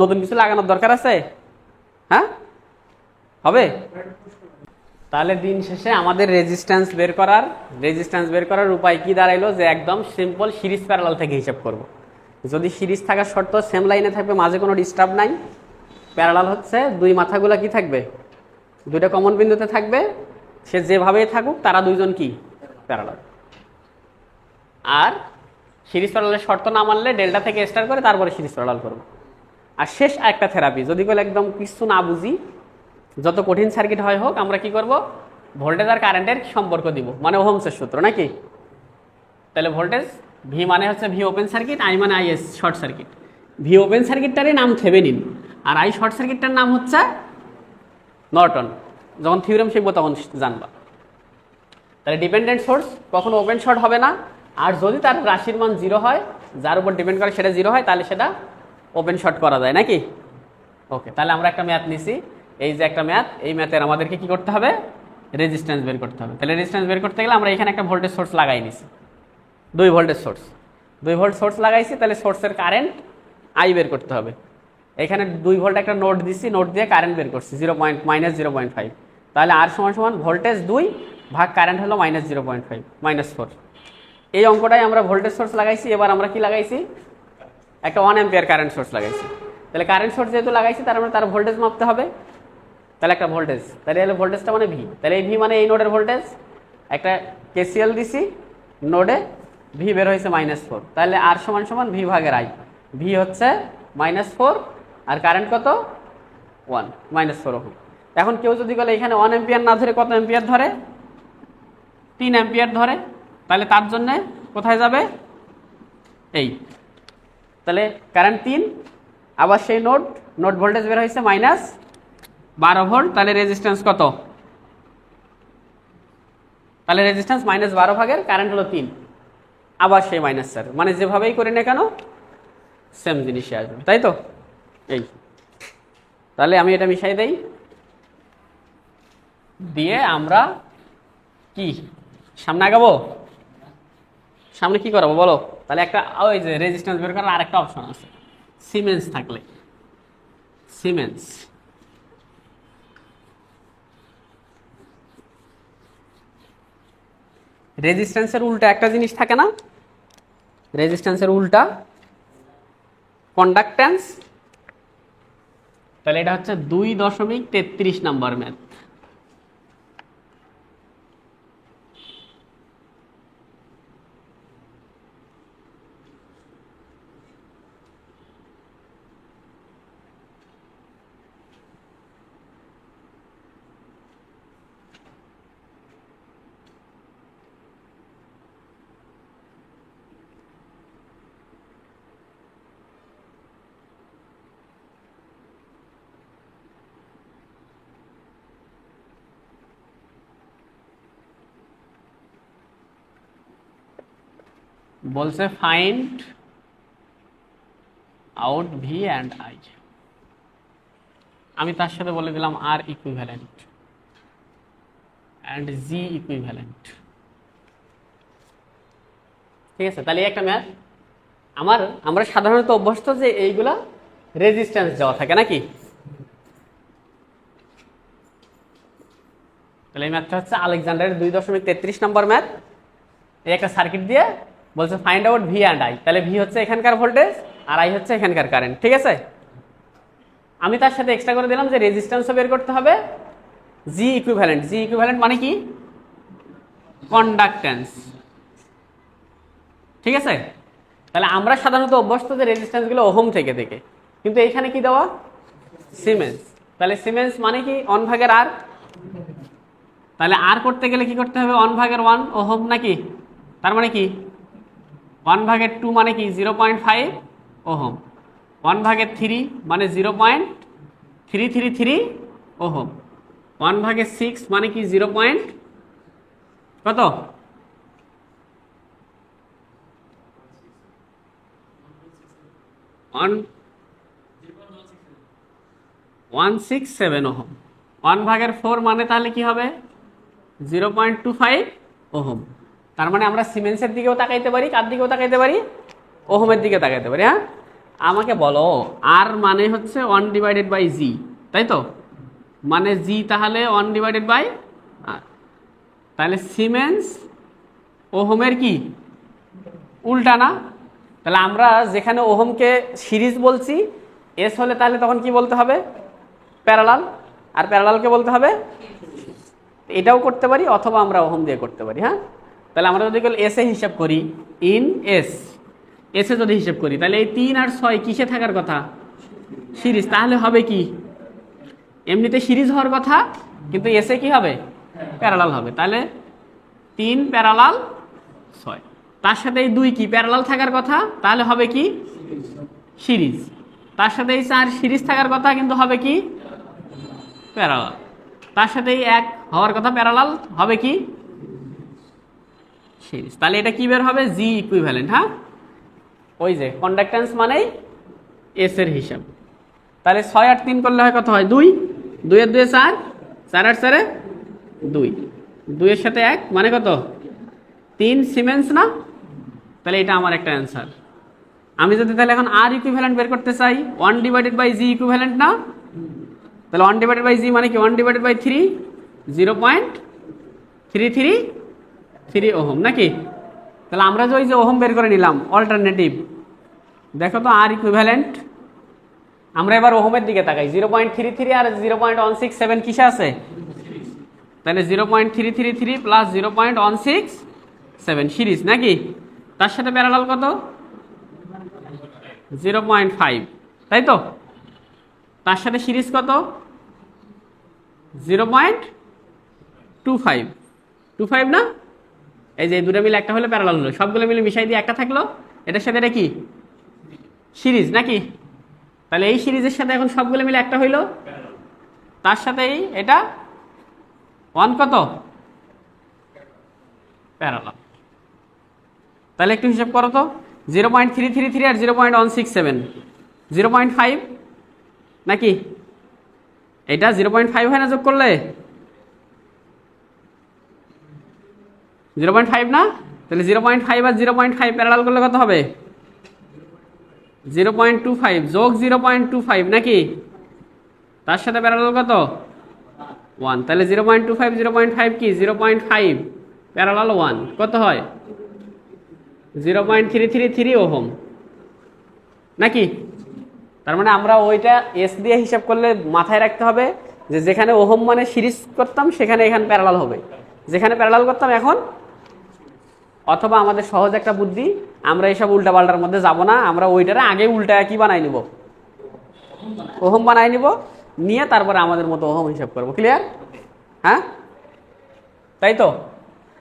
নতুন কিছু লাগানোর দরকার আছে? হ্যাঁ, হবে। তাহলে দিন শেষে আমাদের রেজিস্ট্যান্স বের করার উপায় কি দাঁড়াইলো? যে একদম সিম্পল সিরিজ প্যারালাল থেকে হিসাব করব। যদি সিরিজ থাকার শর্ত সেম লাইনে থাকবে, মাঝে কোনো ডিস্টার্ব নাই। প্যারালাল হচ্ছে দুই মাথাগুলো কি থাকবে? দুইটা কমন বিন্দুতে থাকবে, সে যেভাবেই থাকুক তারা দুইজন কি প্যারালাল। আর সিরিজ প্যারালালের শর্ত না মানলে ডেল্টা থেকে স্টার করে তারপরে সিরিজ প্যারালাল করবো। আর শেষ একটা থেরাপি, যদি বলে একদম কিছু না বুঝি, যত কঠিন সার্কিট হয় হোক, আমরা কি করব? ভোল্টেজ আর কারেন্টের সম্পর্ক দিব, মানে ওহমসের সূত্র নাকি? তাহলে ভোল্টেজ ভি মানে হচ্ছে ভি ওপেন সার্কিট, আই মানে I S short circuit. V open সার্কিটটারই নাম থেভেনিন, আর আই শর্ট সার্কিটটার নাম হচ্ছে নর্টন। যখন থিওরেম শিখবো তখন জানবা। তাহলে ডিপেন্ডেন্ট সোর্স কখনো ওপেন শর্ট হবে না, আর যদি তার রাশির মান 0 হয়, যার উপর ডিপেন্ড করে সেটা 0 হয়, তাহলে সেটা ওপেন শর্ট করা যায় নাকি? ওকে, তাহলে আমরা একটা ম্যাথ নিছি, এই যে একটা ম্যাথ, এই ম্যাথের আমাদেরকে কি করতে হবে? রেজিস্ট্যান্স বের করতে হবে। তাহলে রেজিস্ট্যান্স বের করতে গেলে আমরা এখানে একটা ভোল্টেজ সোর্স লাগাই নিছি, 2 ভোল্টেজ সোর্স, 2 ভোল্ট সোর্স লাগাইছি। তাহলে সোর্সের কারেন্ট আই বের করতে হবে। এখানে 2 ভোল্ট একটা নোড দিছি, নোড দিয়ে কারেন্ট বের করছি -0.5। তাহলে আর সমান ভোল্টেজ 2 ভাগ কারেন্ট হলো -0.5 -4। এই অঙ্কটাই আমরা ভোল্টেজ সোর্স লাগাইছি। এবার আমরা কি লাগাইছি? একটা 1 অ্যাম্পিয়ার কারেন্ট সোর্স লাগাইছি। তাহলে কারেন্ট সোর্স যেহেতু লাগাইছি তার মানে তার ভোল্টেজ মাপতে হবে। তাহলে একটা ভোল্টেজ, তাহলে এলো ভোল্টেজটা মানে ভি। তাহলে এই ভি মানে এই নোডের ভোল্টেজ। একটা কেসিএল দিছি নোডে, ভি বের হয়েছে -4। তাহলে আর সমান ভি ভাগের আই। ভি হচ্ছে -4 আর কারেন্ট কত? 1, -4 ওহম। এখন কেউ যদি বলে এখানে 1 অ্যাম্পিয়ার না ধরে কত অ্যাম্পিয়ার ধরে? 3 অ্যাম্পিয়ার ধরে, তাহলে তার জন্য কোথায় যাবে? এই, তাহলে কারেন্ট 3, আবার সেই নোড ভোল্টেজ বের হয়েছে -12 ভোল্ট। তাহলে রেজিস্ট্যান্স কত? তাহলে রেজিস্ট্যান্স -12 ভাগের কারেন্ট হলো 3, আবার সেই -4, মানে যেভাবেই করি না কেন সেম জিনিসই আসবে, তাই তো? এই, তাহলে আমি এটা মিশাই দেই, দিয়ে আমরা কি সামনে আগাবো? সামনে কি করাবো বলো? তাহলে একটা ওই যে রেজিস্ট্যান্স বের করার আরেকটা অপশন আছে, সিমেন্স থাকলে। সিমেন্স রেজিস্ট্যান্সের উল্টা একটা জিনিস থাকে না? রেজিস্ট্যান্সের উল্টা কন্ডাক্ট্যান্স। তাহলে এটা হচ্ছে 2.33 নাম্বার ম্যাথ। বলছে find out V and I, আমি তার সাথে বলে দিলাম আর ইকুইভ্যালেন্ট অ্যান্ড জি ইকুইভ্যালেন্ট। ঠিক আছে, তাহলে একটা ম্যাথ আমরা সাধারণত অভ্যস্ত যে এইগুলা রেজিস্ট্যান্স দেওয়া থাকে নাকি। তাহলে এই ম্যাথটা হচ্ছে আলেকজান্ডারের 2.33 নম্বর ম্যাথ। এই একটা সার্কিট দিয়ে বলছে find out V and I, তাহলে ভি হচ্ছে এখানকার ভোল্টেজ আর আই হচ্ছে এখানকার কারেন্ট। ঠিক আছে, আমি তার সাথে এক্সট্রা করে দিলাম যে রেজিস্ট্যান্সও বের করতে হবে, জি ইকুইভ্যালেন্ট। জি ইকুইভ্যালেন্ট মানে কি? কন্ডাক্ট্যান্স। ঠিক আছে, তাহলে আমরা সাধারণত অভ্যস্ত যে রেজিস্ট্যান্সগুলো ওহম থেকে থেকে, কিন্তু এইখানে কি দেওয়া? সিমেন্স। তাহলে সিমেন্স মানে কি? 1/r। তাহলে আর করতে গেলে কি করতে হবে? 1/1 ওহম নাকি? তার মানে কি 1/2 মানে কি? 0.5 ওহম। 1/3 মানে 0.333 ওহম। 1/6 মানে কি? 0. কত? 167 ওহম। 1/4 মানে তাহলে কি হবে? 0.25 ওহম। তার মানে আমরা সিমেন্সের দিকেও তাকাইতে পারি, কার দিকেও তাকাইতে পারি? ওহমের দিকে তাকাইতে পারি। হ্যাঁ, আমাকে বলো আর মানে হচ্ছে 1/g, তাই তো? মানে জি তাহলে 1/r। তাহলে সিমেন্স ওহমের কি উল্টা না? তাহলে আমরা যেখানে ওহমকে সিরিজ বলছি, এস হলে তাহলে তখন কি বলতে হবে? প্যারালাল। আর প্যারালালকে বলতে হবে, এটাও করতে পারি অথবা আমরা ওহম দিয়ে করতে পারি। হ্যাঁ, তাহলে আমরা যদি এসে হিসাব করি, ইন এসে যদি হিসাব করি, তাহলে এই 3 আর 6 কিসে থাকার কথা? সিরিজ। তাহলে হবে কি? এমনিতে সিরিজ হওয়ার কথা, কিন্তু এসে কি হবে? প্যারালাল হবে। তাহলে 3 প্যারালাল 6, তার সাথে এই 2 কি? প্যারালাল থাকার কথা, তাহলে হবে কি? সিরিজ। তার সাথে এই 4 সিরিজ থাকার কথা, কিন্তু হবে কি? প্যারালাল। তার সাথে এই 1 হওয়ার কথা প্যারালাল, হবে কি? সিরিজ। তাহলে এটা কি বের হবে? জি ইকুইভ্যালেন্ট। হ্যাঁ, ওই যে কন্ডাক্ট্যান্স মানেই এস এর হিসাব। তাহলে 6 আর 3 করলে হয় কত? হয় 2। 2 এর 2 4, 4 আর 4 2, 2 এর সাথে 1 মানে কত? 3 সিমেন্স না? তাহলে এটা আমার একটা অ্যান্সার। আমি যদি তাহলে এখন আর ইকুইভ্যালেন্ট বের করতে চাই, 1/g ইকুইভ্যালেন্ট না? তাহলে 1/g মানে কি? 1/3, 0.333 ওহম নাকি? তাহলে আমরা যে ওই যে ওহম বের করে নিলাম অল্টারনেটিভ, দেখো তো আর ইকুইভ্যালেন্ট। আমরা এবার ওহমের দিকে তাকাই, 0.33 আর 0.167 কিসে আছে? তাহলে 0.333 প্লাস 0.167 সিরিজ নাকি? তার সাথে প্যারালাল কত? 0.5, তাই তো? তার সাথে সিরিজ কত? 0.25 না? এই যে দুটো মিলে একটা হলে প্যারালাল হলো, সবগুলো মিলে মিশাই দিয়ে একটা থাকলো, এটার সাথে এটা কি? সিরিজ নাকি? তাহলে এই সিরিজের সাথে এখন সবগুলো মিলে একটা হইলো, তার সাথে এটা 1 কত? প্যারালাল। তাহলে একটু হিসাব করো তো, 0.333 আর 0.167, 0.5 নাকি? এটা 0.5 হয় না যোগ করলে? 0.5 না? তাহলে 0.5 আর 0.5 প্যারালাল করলে কত হবে? 0.25 যোগ 0.25 নাকি? তার সাথে প্যারালাল কত? 1। তাহলে 0.25 0.5 কি? 0.5 প্যারালাল 1 কত হয়? 0.333 ওহম নাকি? তার মানে আমরা ওইটা এস দিয়ে হিসাব করলে মাথায় রাখতে হবে যে যেখানে ওহম মানে সিরিজ করতাম সেখানে এখানে প্যারালাল হবে, যেখানে প্যারালাল করতাম এখন। অথবা আমাদের সহজ একটা বুদ্ধি, আমরা এইসব উল্টাপাল্টার মধ্যে যাব না, আমরা ওইটারে আগে উল্টা কি বানাই নিব? ওহম বানাই নিব, নিয়ে তারপরে আমাদের মতো ওহম হিসাব করবো। ক্লিয়ার? হ্যাঁ, তাই তো?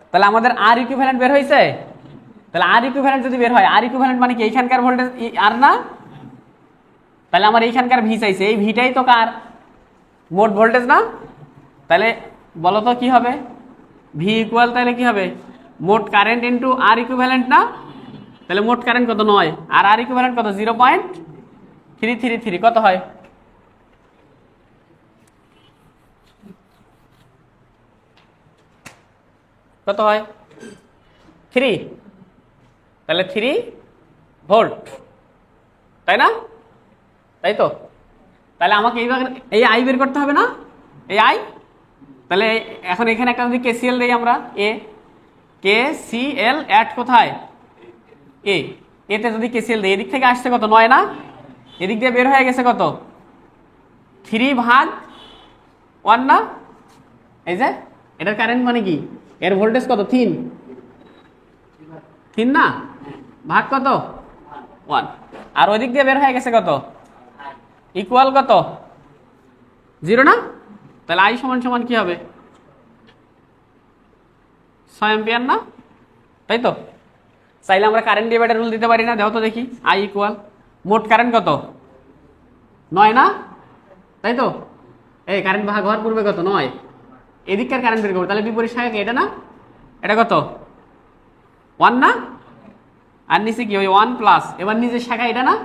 তাহলে আমাদের আর ইকুইভ্যালেন্ট বের হয়েছে। তাহলে আর ইকুইভ্যালেন্ট যদি বের হয়, আর ইকুইভ্যালেন্ট মানে কি? এইখানকার ভোল্টেজ আর না? তাহলে আমার এইখানকার ভি চাইছে, এই ভিটাই তো কার? মোট ভোল্টেজ না? তাহলে বলো তো কি হবে? ভি ইকুয়াল তাহলে কি হবে? মোট কারেন্ট ইন্টু আর ইকুইভ্যালেন্ট না? তাহলে মোট কারেন্ট কত? 9, আর আর ইকুইভ্যালেন্ট কত? 3 3 3 কত হয়? কত হয়? 3। তাহলে 3 ভোল্ট, তাই না? তাই তো। তাহলে আমাকে এই আই বের করতে হবে না, এই আই। তাহলে এখন এখানে একটা যদি কেসিএল দেই আমরা, এ কেসিএল অ্যাট কোথায়? এ। এতে যদি কেসিএল দেই, এদিক থেকে আসছে কত? 9 না? এদিক দিয়ে বের হয়ে গেছে কত? 3/1 না? এই যে এটার কারেন্ট মানে কি, এর ভোল্টেজ কত? 3 না? ভাগ কত? 1। আর ওই দিক দিয়ে বের হয়ে গেছে কত? ইকুয়াল কত? 0 না? তাহলে আই সমান সমান কি হবে? 6 অ্যাম্পিয়ার না? তাই তো। চাইলে আমরা কারেন্ট ডিভাইডার রুল দিতে পারি না? দেখো তো দেখি। আই ইকুয়াল মোট কারেন্ট কত? 9 না? তাই তো। এই কারেন্ট ভাগ হওয়ার পূর্বে কত? 9। এদিককার কারেন্ট বের করবো, তাহলে বিপরীত শাখা কি এটা না? এটা কত? 1 না? আর নিচে কি ওই 1 প্লাস, এবার নিজের শাখা এটা না?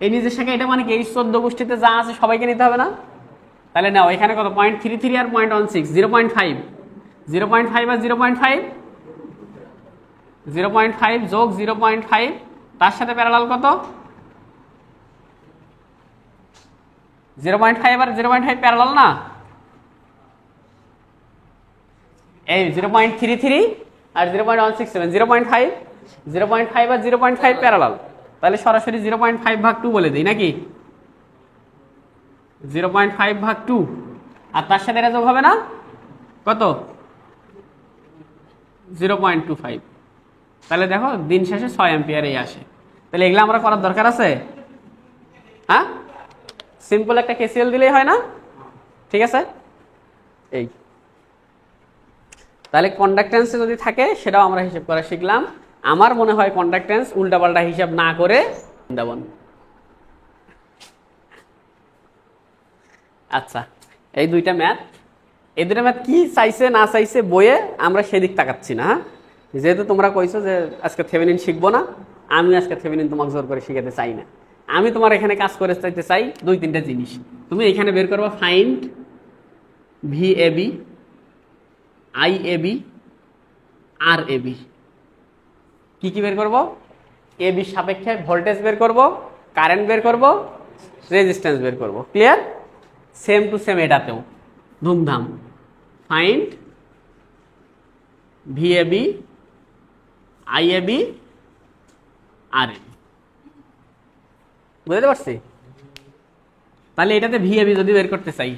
এই নিজের শাখা এটা মানে কি, এই 14 গোষ্ঠীতে যা আছে সবাইকে নিতে হবে না? তাহলে নাও এখানে কত? 0.33 আর 0.16, 0.5। 0.5 আর 0.5, 0.5 যোগ 0.5, তার সাথে প্যারালাল কত? 0.5 আর 0.5 প্যারালাল না? এই 0.33 আর 0.167, 0.5, 0.5 আর 0.5 প্যারালাল। তাহলে সরাসরি 0.5 ভাগ 2 বলে দিই নাকি? 0.5 ভাগ 2, আর তার সাথে এটা যোগ হবে না? কত? 0.25। তাহলে দেখো দিন শেষে 6 অ্যাম্পিয়ারেই আসে। তাহলে এগুলো আমরা করার দরকার আছে? হ্যাঁ, সিম্পল একটা কেসিএল দিলেই হয় না? ঠিক আছে। এই তাহলে কন্ডাক্টেন্সে যদি থাকে সেটাও আমরা হিসাব করা শিখলাম। আমার মনে হয় কন্ডাক্টেন্স উল্টাপাল্টা হিসাব না করে দেবন। আচ্ছা, এই দুইটা ম্যাথ, এই দুইটা ম্যাথ কি চাইছে না চাইছে বইয়ে আমরা সেদিক তাকাচ্ছি না। হ্যাঁ, যেহেতু তোমরা কইছো যে আজকে থেভেনিন শিখবো না, আমি আজকে থেভেনিন তোমাকে জোর করে শিখাতে চাই না। আমি তোমার এখানে কাজ করে চাইতে চাই 2-3টা জিনিস। তুমি এখানে বের করবা ফাইন্ড VAB, IAB, RAB। কি কি বের করব? AB সাপেক্ষে ভোল্টেজ বের করব, কারেন্ট বের করব, রেজিস্ট্যান্স বের করব। ক্লিয়ার? সেম টু সেম এটাতেও ধুমধাম। Find VAB, IAB, RAB। বুঝতে পারছি? তাহলে এটাতে VAB যদি বের করতে চাই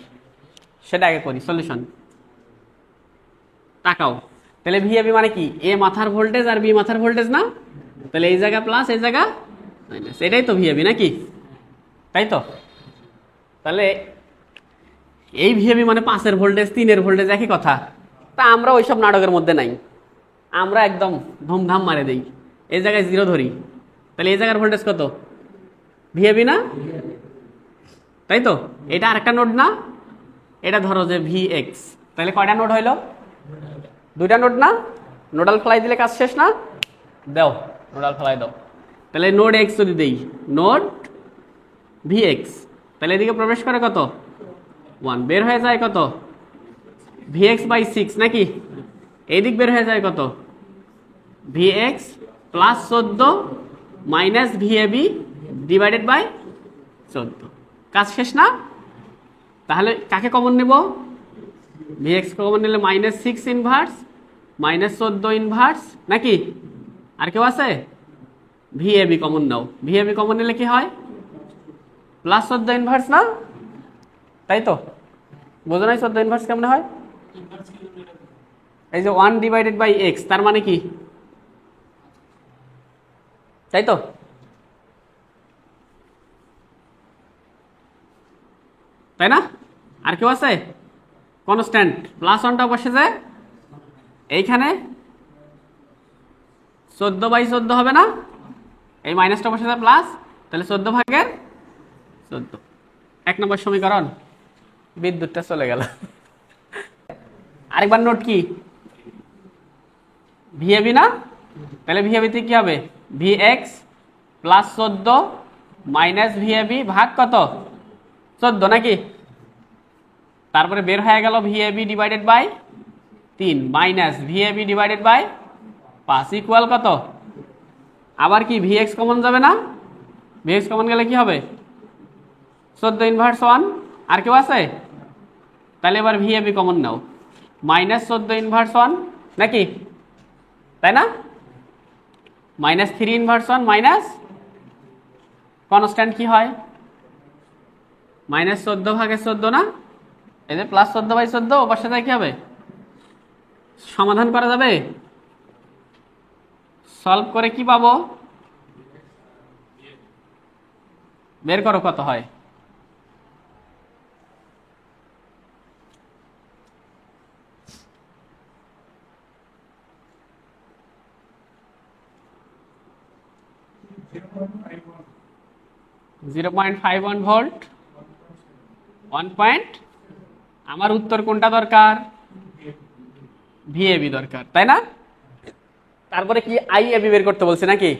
সেটা আগে করি। সলিউশন তাকাও। তাহলে VAB মানে কি? A মাথার ভোল্টেজ আর B মাথার ভোল্টেজ না? তাহলে এই জায়গা প্লাস, এই জায়গা মাইনাস, এটাই তো VAB নাকি? তাই তো। তাহলে এই VAB মানে 5-এর ভোল্টেজ 3-এর ভোল্টেজ একই কথা। তা আমরা ওইসব নাটকের মধ্যে নাই, আমরা একদম ধুমধাম মারে দেই। এই জায়গায় 0 ধরি, তাহলে এই জায়গার ভোল্টেজ কত? VAB না? তাই তো। এটা আরেকটা নোড না? এটা ধরো যে VX, তাহলে কয়টা নোড হইলো? 2টা নোড না? নোডাল ফ্লাই দিলে কাজ শেষ না? দাও নোডাল ফ্লাই দাও। তাহলে নোড X যদি দেই, নোড VX, তাহলে এদিকে প্রবেশ করে কত? 1, বের হয়ে যায় কত? VX/6 নাকি? এইদিক বের হয়ে যায় কত? VX plus 14 minus VAB divided by 14। কাজ শেষ না? তাহলে কাকে কমন নেব? VX কমন নিলে -6 ইনভার্স, -14 ইনভার্স নাকি? আর কেউ আছে? VAB কমন নাও। VAB কমন নিলে কি হয়? +14 ইনভার্স না? তাই তো। বোঝো নাই 14 ইনভার্স কেমন হয়? এই যে 1/x, তার মানে কি? তাই তো। তাই না? আর কেউ আছে? কনস্ট্যান্ট +1টা বসে যায় এইখানে, 14/14 হবে না? এই মাইনাসটা বসে যায় প্লাস, তাহলে 14/14। 1 নম্বর সমীকরণ। বিদ্যুৎটা চলে গেল। আরেকবার নোট কি? VAB না? তাহলে VAB তে কি হবে? VX +14 মাইনাস ভিএবি ভাগ কত 14 নাকি, তারপরে বের হয়ে গেল VAB divided by 3 minus VAB divided by 5 equal কত, আবার কি ভিএক্স কমন যাবে না, ভিএক্স কমন গেলে কি হবে 14 ইনভার্স 1, আর কেউ আছে, তাহলে এবার ভিএবি কমন নাও মাইনাস 14 ইনভার্স 1 নাকি, তাই না, মাইনাস 3 ইনভার্স 1 মাইনাস কনস্ট্যান্ট কি হয় মাইনাস 14 ভাগে 14 না, এই যে প্লাস 14/14 ওপার সাথে কি হবে, সমাধান করা যাবে, সলভ করে কি পাবো, বের করো কত হয়, (0.51 ভোল্ট 1 আমার উত্তর কোনটা দরকার, ভিএবি দরকার, তাই না, তারপরে কি আইএবি বের করতে বলছে নাকি,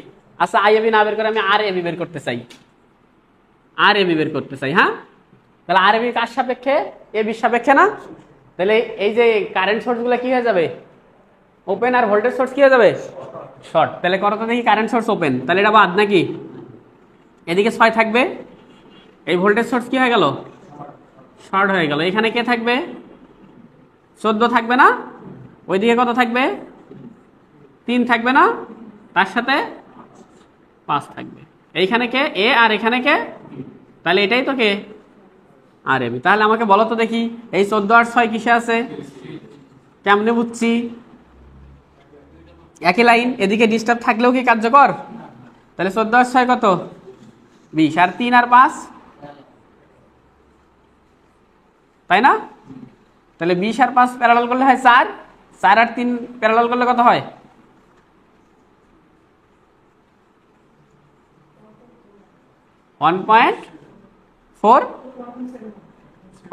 আচ্ছা আইএবি না বের করে আমি আর এবি বের করতে চাই, আর এবি বের করতে চাই, হ্যাঁ, তাহলে আর এবি কার সাপেক্ষে, এবির সাপেক্ষে না, তাহলে এই যে কারেন্ট সোর্সগুলো কি হয়ে যাবে ওপেন, আর ভোল্টেজ সোর্স কি হয়ে যাবে শর্ট, তাহলে করতে দেখি কারেন্ট সোর্স ওপেন, তাহলে এটা বাদ নাকি, এদিকে 6 থাকবে, এই ভোল্টেজ সোর্স কি হয়ে গেল শর্ট হয়ে গেল, এখানে কে থাকবে 14 থাকবে না, ওইদিকে কত থাকবে 3 থাকবে না, তার সাথে 5 থাকবে, এইখানে কে এ আর এখানে কে, তাহলে এটাই তো কে আর এবি, তাহলে আমাকে বলো তো দেখি এই 14 আর 6 কিসে আছে, কেমনে বুঝছি, একই লাইন, এদিকে ডিস্টার্ব থাকলেও কি কার্যকর, তাহলে 14 আর 6 কত 20, আর 3 আর 5, তাই না, তাহলে 20 আর 5 প্যারালাল করলে হয় 4, 4 আর 3 প্যারালাল করলে কত হয় 1.4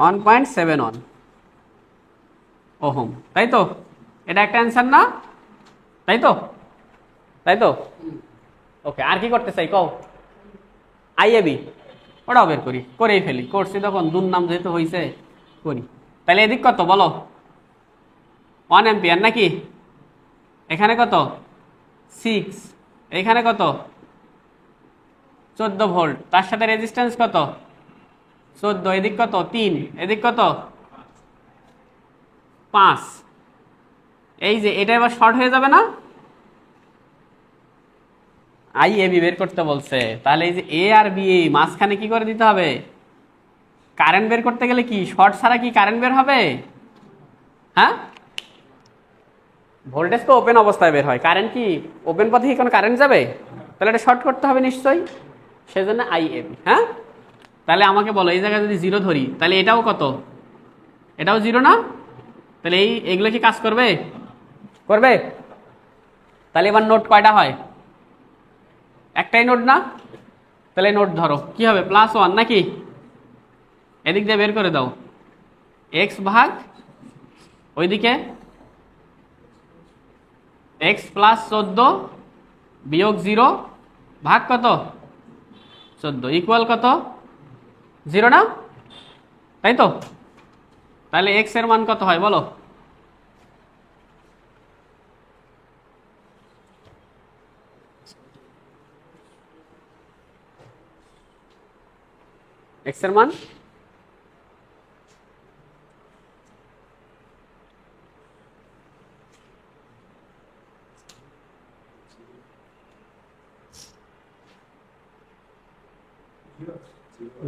1.71 ওহম, তাই তো, এটা একটা অ্যান্সার না, তাই তো, তাই তো, ওকে, আর কি করতে চাই কও, আইএবি ওটাও বের করি, করেই ফেলি, করছি তখন দুর্নাম যেহেতু হয়েছে করি, তাহলে এদিক কত বলো 1 অ্যাম্পিয়ার নাকি, এখানে কত 6, এখানে কত 14 ভোল্ট, তার সাথে রেজিস্ট্যান্স কত 14, এদিক কত 3, এদিক কত 5, এই যে এটা এবার শর্ট হয়ে যাবে না, আইএবি বের করতে বলছে, তাহলে এই যে এ আর বি মাঝখানে কি করে দিতে হবে, কারেন্ট বের করতে গেলে কি শর্ট ছাড়া কি কারেন্ট বের হবে, হ্যাঁ, ভোল্টেজ তো ওপেন অবস্থায় বের হয়, কারেন্ট কি ওপেন পথে কি কোনো কারেন্ট যাবে, তাহলে এটা শর্ট করতে হবে নিশ্চয়ই, সেজন্য আইএবি, হ্যাঁ, তাহলে আমাকে বলো এই জায়গায় যদি 0 ধরি তাহলে এটাও কত, এটাও 0 না, তাহলে এইগুলো কি কাজ করবে, করবে, তাহলে এবার নোট কয়টা হয়, একটাই নোট না, তাহলে নোট ধরো কি হবে +1 নাকি, এদিক দিয়ে বের করে দাও x ভাগ ওইদিকে x + 14 বিয়োগ 0 ভাগ কত 14 ইকুয়াল কত 0 না, তাই তো, তাহলে x এর মান কত হয় বলো, x এর মান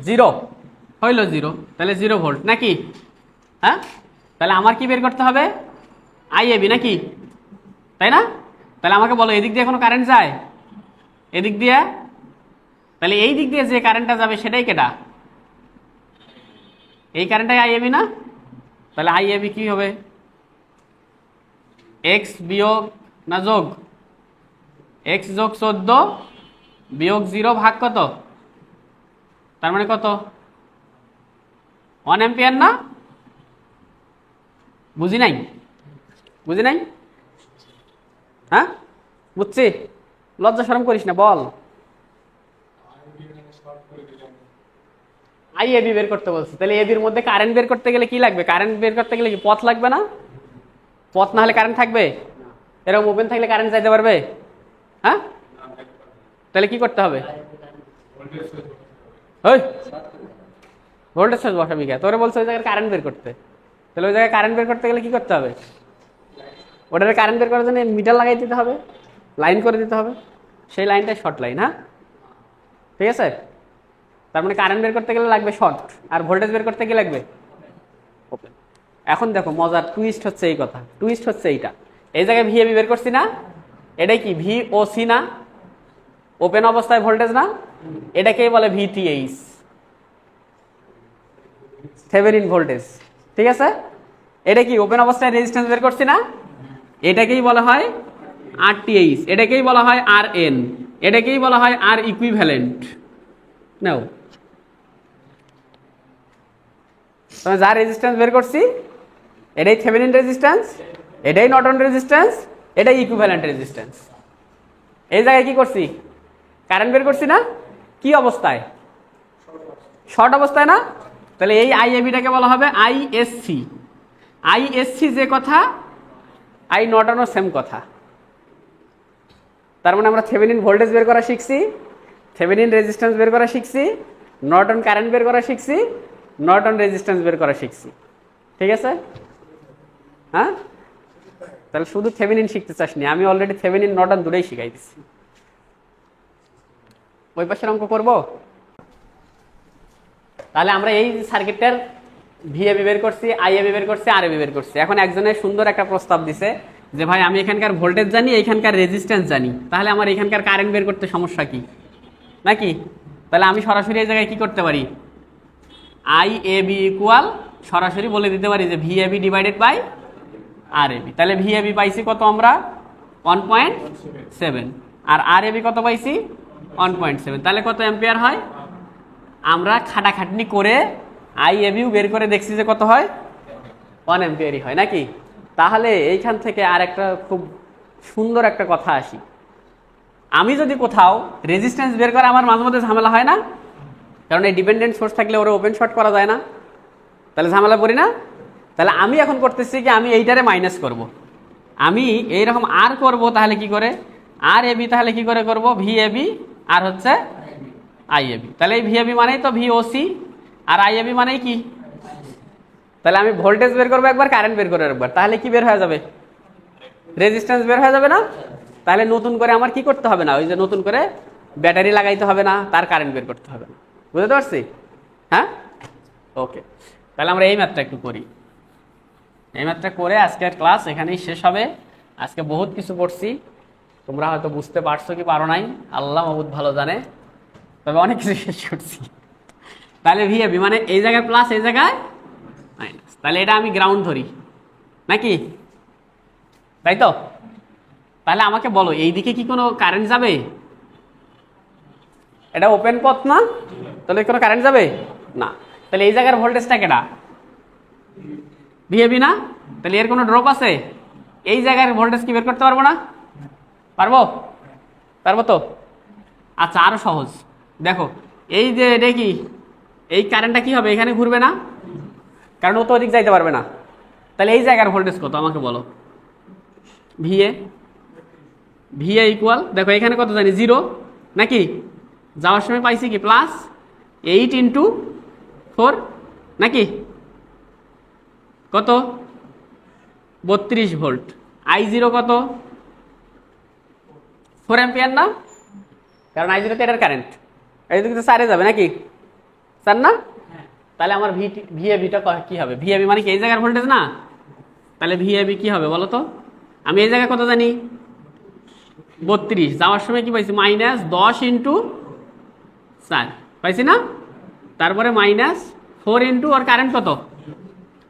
জিরো হইল 0, তাহলে 0 ভোল্ট নাকি, হ্যাঁ, তাহলে আমার কি বের করতে হবে আইএবি নাকি, তাই না, তাহলে আমাকে বলো এদিক দিয়ে কোনো কারেন্ট যায়, এদিক দিয়ে, তাহলে এই দিক দিয়ে যে কারেন্টটা যাবে সেটাই কেটা, এই কারেন্টটাই আইএবি না, তাহলে আইএবি কি হবে এক্স বিয়োগ না যোগ, এক্স যোগ 14 বিয়োগ 0 ভাগ কত, তার মানে কত 1 অ্যাম্পিয়ার না, বুঝি নাই, বুঝি নাই, হ্যাঁ বুঝছি, লজ্জা শরম করিস না বল, আই এ বি বের করতে বলছে, তাহলে এ বির মধ্যে কারেন্ট বের করতে গেলে কি লাগবে? কারেন্ট বের করতে গেলে কি পথ লাগবে না? পথ না হলে কারেন্ট থাকবে? এরকম ওপেন থাকলে কারেন্ট যাইতে পারবে? হ্যাঁ, তাহলে কি করতে হবে? ওই ভোল্টেজ সোর্স বসাবি কে? তোরে বলছে ওই জায়গায় কারেন্ট বের করতে, তাহলে ওই জায়গায় কারেন্ট বের করতে গেলে কি করতে হবে? ওটার কারেন্ট বের করার জন্য মিটার লাগাই দিতে হবে, লাইন করে দিতে হবে, সেই লাইনটাই শর্ট লাইন। হ্যাঁ, ঠিক আছে। তার মানে কারেন্ট বের করতে গেলে লাগবে শর্ট, আর ভোল্টেজ বের করতে কি লাগবে? ওপেন। এখন দেখো মজার টুইস্ট হচ্ছে এই কথা, টুইস্ট হচ্ছে এইটা, এই জায়গায় ভিএবি বের করছি না, এটাই কি ভি ও সি না? ওপেন অবস্থায় ভোল্টেজ না? এটাকেই বলে ভিটিএইচ, থেভেনিন ভোল্টেজ। ঠিক আছে, এটা কি ওপেন অবস্থায় রেজিস্ট্যান্স বের করছি না, এটাকেই বলা হয় আরটিএইচ, এটাকেই বলা হয় আর এন, এটাকেই বলা হয় আর ইকুইভ্যালেন্ট। নাও তবে যা রেজিস্ট্যান্স বের করছি এটাই থেভেনিন রেজিস্ট্যান্স, এটাই নর্টন রেজিস্ট্যান্স, এটাই ইকুইভ্যালেন্ট রেজিস্ট্যান্স। এই জায়গায় কি করছি? কারেন্ট বের করছি না? কি অবস্থায়? শর্ট অবস্থায় না? তাহলে এই আইএবিটাকে বলা হবে আইএসসি। আইএসসি যে কথা, আই নর্টনও সেম কথা। তার মানে আমরা থেভেনিন ভোল্টেজ বের করা শিখছি, থেভেনিন রেজিস্ট্যান্স বের করা শিখছি, নর্টন কারেন্ট বের করা শিখছি, নর্টন রেজিস্ট্যান্স বের করা শিখছি। ঠিক আছে? হ্যাঁ, তাহলে শুধু থেভেনিন শিখতে চাসনি, আমি অলরেডি থেভেনিন নর্টন দুটোই শিখাই দিচ্ছি। ওই পাশের অঙ্ক করবো। তাহলে আমরা এই সার্কিটটার ভিএবি বের করছি, আইএবি বের করছি, আরএবি বের করছি। এখন একজনের সুন্দর একটা প্রস্তাব দিছে যে ভাই আমি এখানকার ভোল্টেজ জানি, এখানকার রেজিস্ট্যান্স জানি, তাহলে আমার এখানকার কারেন্ট বের করতে সমস্যা কি নাকি? তাহলে আমি সরাসরি এই জায়গায় কি করতে পারি? আইএবি ইকুয়াল সরাসরি বলে দিতে পারি যে ভিএবি ডিভাইডেড বাই আরএবি। তাহলে ভিএবি পাইছি কত আমরা? 1.7, আর আরএবি কত পাইছি? 1.7। তাহলে কত অ্যাম্পিয়ার হয়? আমরা খাটাখাটনি করে আইএবিও বের করে দেখছি যে কত হয়? 1 অ্যাম্পিয়ারই হয় নাকি? তাহলে এইখান থেকে আর একটা খুব সুন্দর একটা কথা আসি, আমি যদি কোথাও রেজিস্ট্যান্স বের করে আমার মাঝে মধ্যে ঝামেলা হয় না, কারণ এই ডিপেন্ডেন্ট সোর্স থাকলে ওরা ওপেন শর্ট করা যায় না, তাহলে ঝামেলা পড়ি না? তাহলে আমি এখন করতেছি কি, আমি এইটারে মাইনাস করব, আমি এইরকম আর করব, তাহলে কি করে? আর এবি তাহলে কি করে করব? ভিএবি আর হচ্ছে আইএবি। তাহলে এই ভিএবি মানেই তো ভিওসি, আর আইএবি মানেই কি? তাহলে আমি ভোল্টেজ বের করবো একবার, কারেন্ট বের করবো একবার, তাহলে কি বের হয়ে যাবে? রেজিস্ট্যান্স বের হয়ে যাবে না? তাহলে নতুন করে আমার কি করতে হবে না, ওই যে নতুন করে ব্যাটারি লাগাইতে হবে না, তার কারেন্ট বের করতে হবে না। বুঝতে পারছি? হ্যাঁ, ওকে। তাহলে আমরা এই ম্যাথটা একটু করি। এই ম্যাথটা করে আজকের ক্লাস এখানেই শেষ হবে। আজকে বহুত কিছু পড়ছি, তোমরা হয়তো বুঝতে পারছো কি পারো নাই, আল্লাহ মাহবুদ ভালো জানে, তবে অনেক কিছু শেষ করছি। তাহলে ভিএবি মানে এই জায়গায় প্লাস, এই জায়গায় মাইনাস, তাহলে এটা আমি গ্রাউন্ড ধরি নাকি? তাই তো? তাহলে আমাকে বলো এই দিকে কি কোনো কারেন্ট যাবে? এটা ওপেন পথ না, তাহলে কোনো কারেন্ট যাবে না। তাহলে এই জায়গার ভোল্টেজটা কেটা? ভিএবি না? তাহলে এর কোনো ড্রপ আছে? এই জায়গার ভোল্টেজ কি বের করতে পারবো না? পারবো? পারবো তো? আচ্ছা, আরো সহজ দেখো, এই যে এটা কি, এই কারেন্টটা কি হবে? এখানে ঘুরবে না, কারণ ও তো ওদিক যাইতে পারবে না। তাহলে এই জায়গার ভোল্টেজ কত আমাকে বলো? ভিএ। ভিএ ইকুয়াল দেখো এখানে কত জানি? 0 নাকি? যাওয়ার সময় পাইছি কি? প্লাস 8 ইন্টু 4 নাকি? কত? 32 ভোল্ট। I0 কত? 4 অ্যাম্পিয়ার না? কারণ I0 তো এটার কারেন্ট, এই দিকে তো 4 যাবে নাকি? 4 না? তাহলে আমার ভিএবিটা কি হবে? ভিএবি মানে কি এই জায়গার ভোল্টেজ না? তাহলে ভিএবি কি হবে বলো তো? আমি এই জায়গায় কত জানি? 32। যাওয়ার সময় কি পাইছি? মাইনাস 10 ইন্টু 4 পাইছি না? তারপরে মাইনাস 4 ইন্টু আর কারেন্ট কত?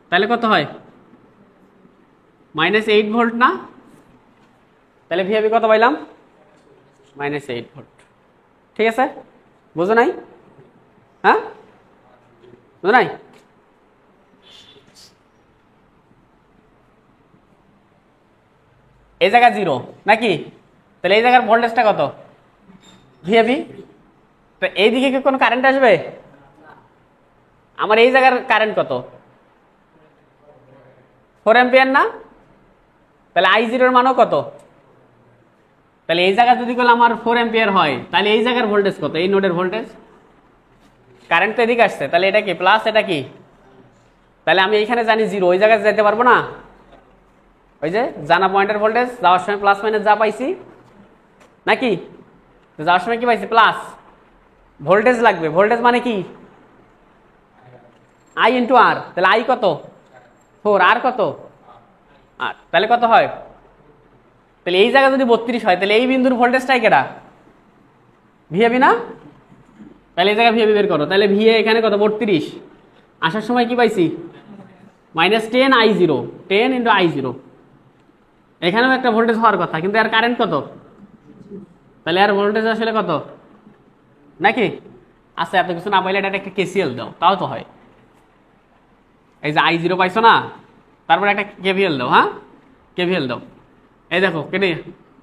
তাহলে কত হয়? -8 ভোল্ট না? তাহলে ভিএবি কত পাইলাম? -8 ভোল্ট। ঠিক আছে, বুঝো নাই? হ্যাঁ, বুঝো নাই? এই জায়গা 0 নাকি? তাহলে এই জায়গার ভোল্টেজটা কত? ভিএবি তো এইদিকে কি কোনো কারেন্ট আসবে? আমার এই জায়গার কারেন্ট কত? 4 অ্যাম্পিয়ার না? তাহলে I0 এর মানও কত? তাহলে এই জায়গা যদি করলে আমার 4 অ্যাম্পিয়ার হয়, তাহলে এই জায়গার ভোল্টেজ কত? এই নোডের ভোল্টেজ, কারেন্ট তো এদিকে আসছে, তাহলে এটা কি প্লাস, এটা কি? তাহলে আমি এইখানে জানি 0, ওই জায়গায় যেতে পারবো না। ওই যে জানা পয়েন্টের ভোল্টেজ যাওয়ার সময় প্লাস মাইনাস যা পাইছি নাকি, যাওয়ার সময় কি পাইছি? প্লাস। ভোল্টেজ লাগবে, ভোল্টেজ মানে কি? I ইন্টু আর। তাহলে I কত? 4, আর কত? 8। তাহলে কত হয়? তাহলে এই জায়গা যদি 32 হয়, তাহলে এই বিন্দুর ভোল্টেজটাই কেটা? ভিএবি না? তাহলে এই জায়গায় ভিএবি বের করো। তাহলে ভিএ এখানে কত? 32। আসার সময় কি পাইছি? -10 I0, 10 ইন্টু I0। এখানেও একটা ভোল্টেজ হওয়ার কথা, কিন্তু এর কারেন্ট কত? তাহলে আর ভোল্টেজ আসলে কত নাকি? আচ্ছা, এত কিছু না পাইলে এটা একটা কেসিএল দাও, তাও তো হয়। এই যে I0 পাইছো না, তারপরে একটা কেভিএল দাও। হ্যাঁ, কেভিএল দাও। এই দেখো কেটে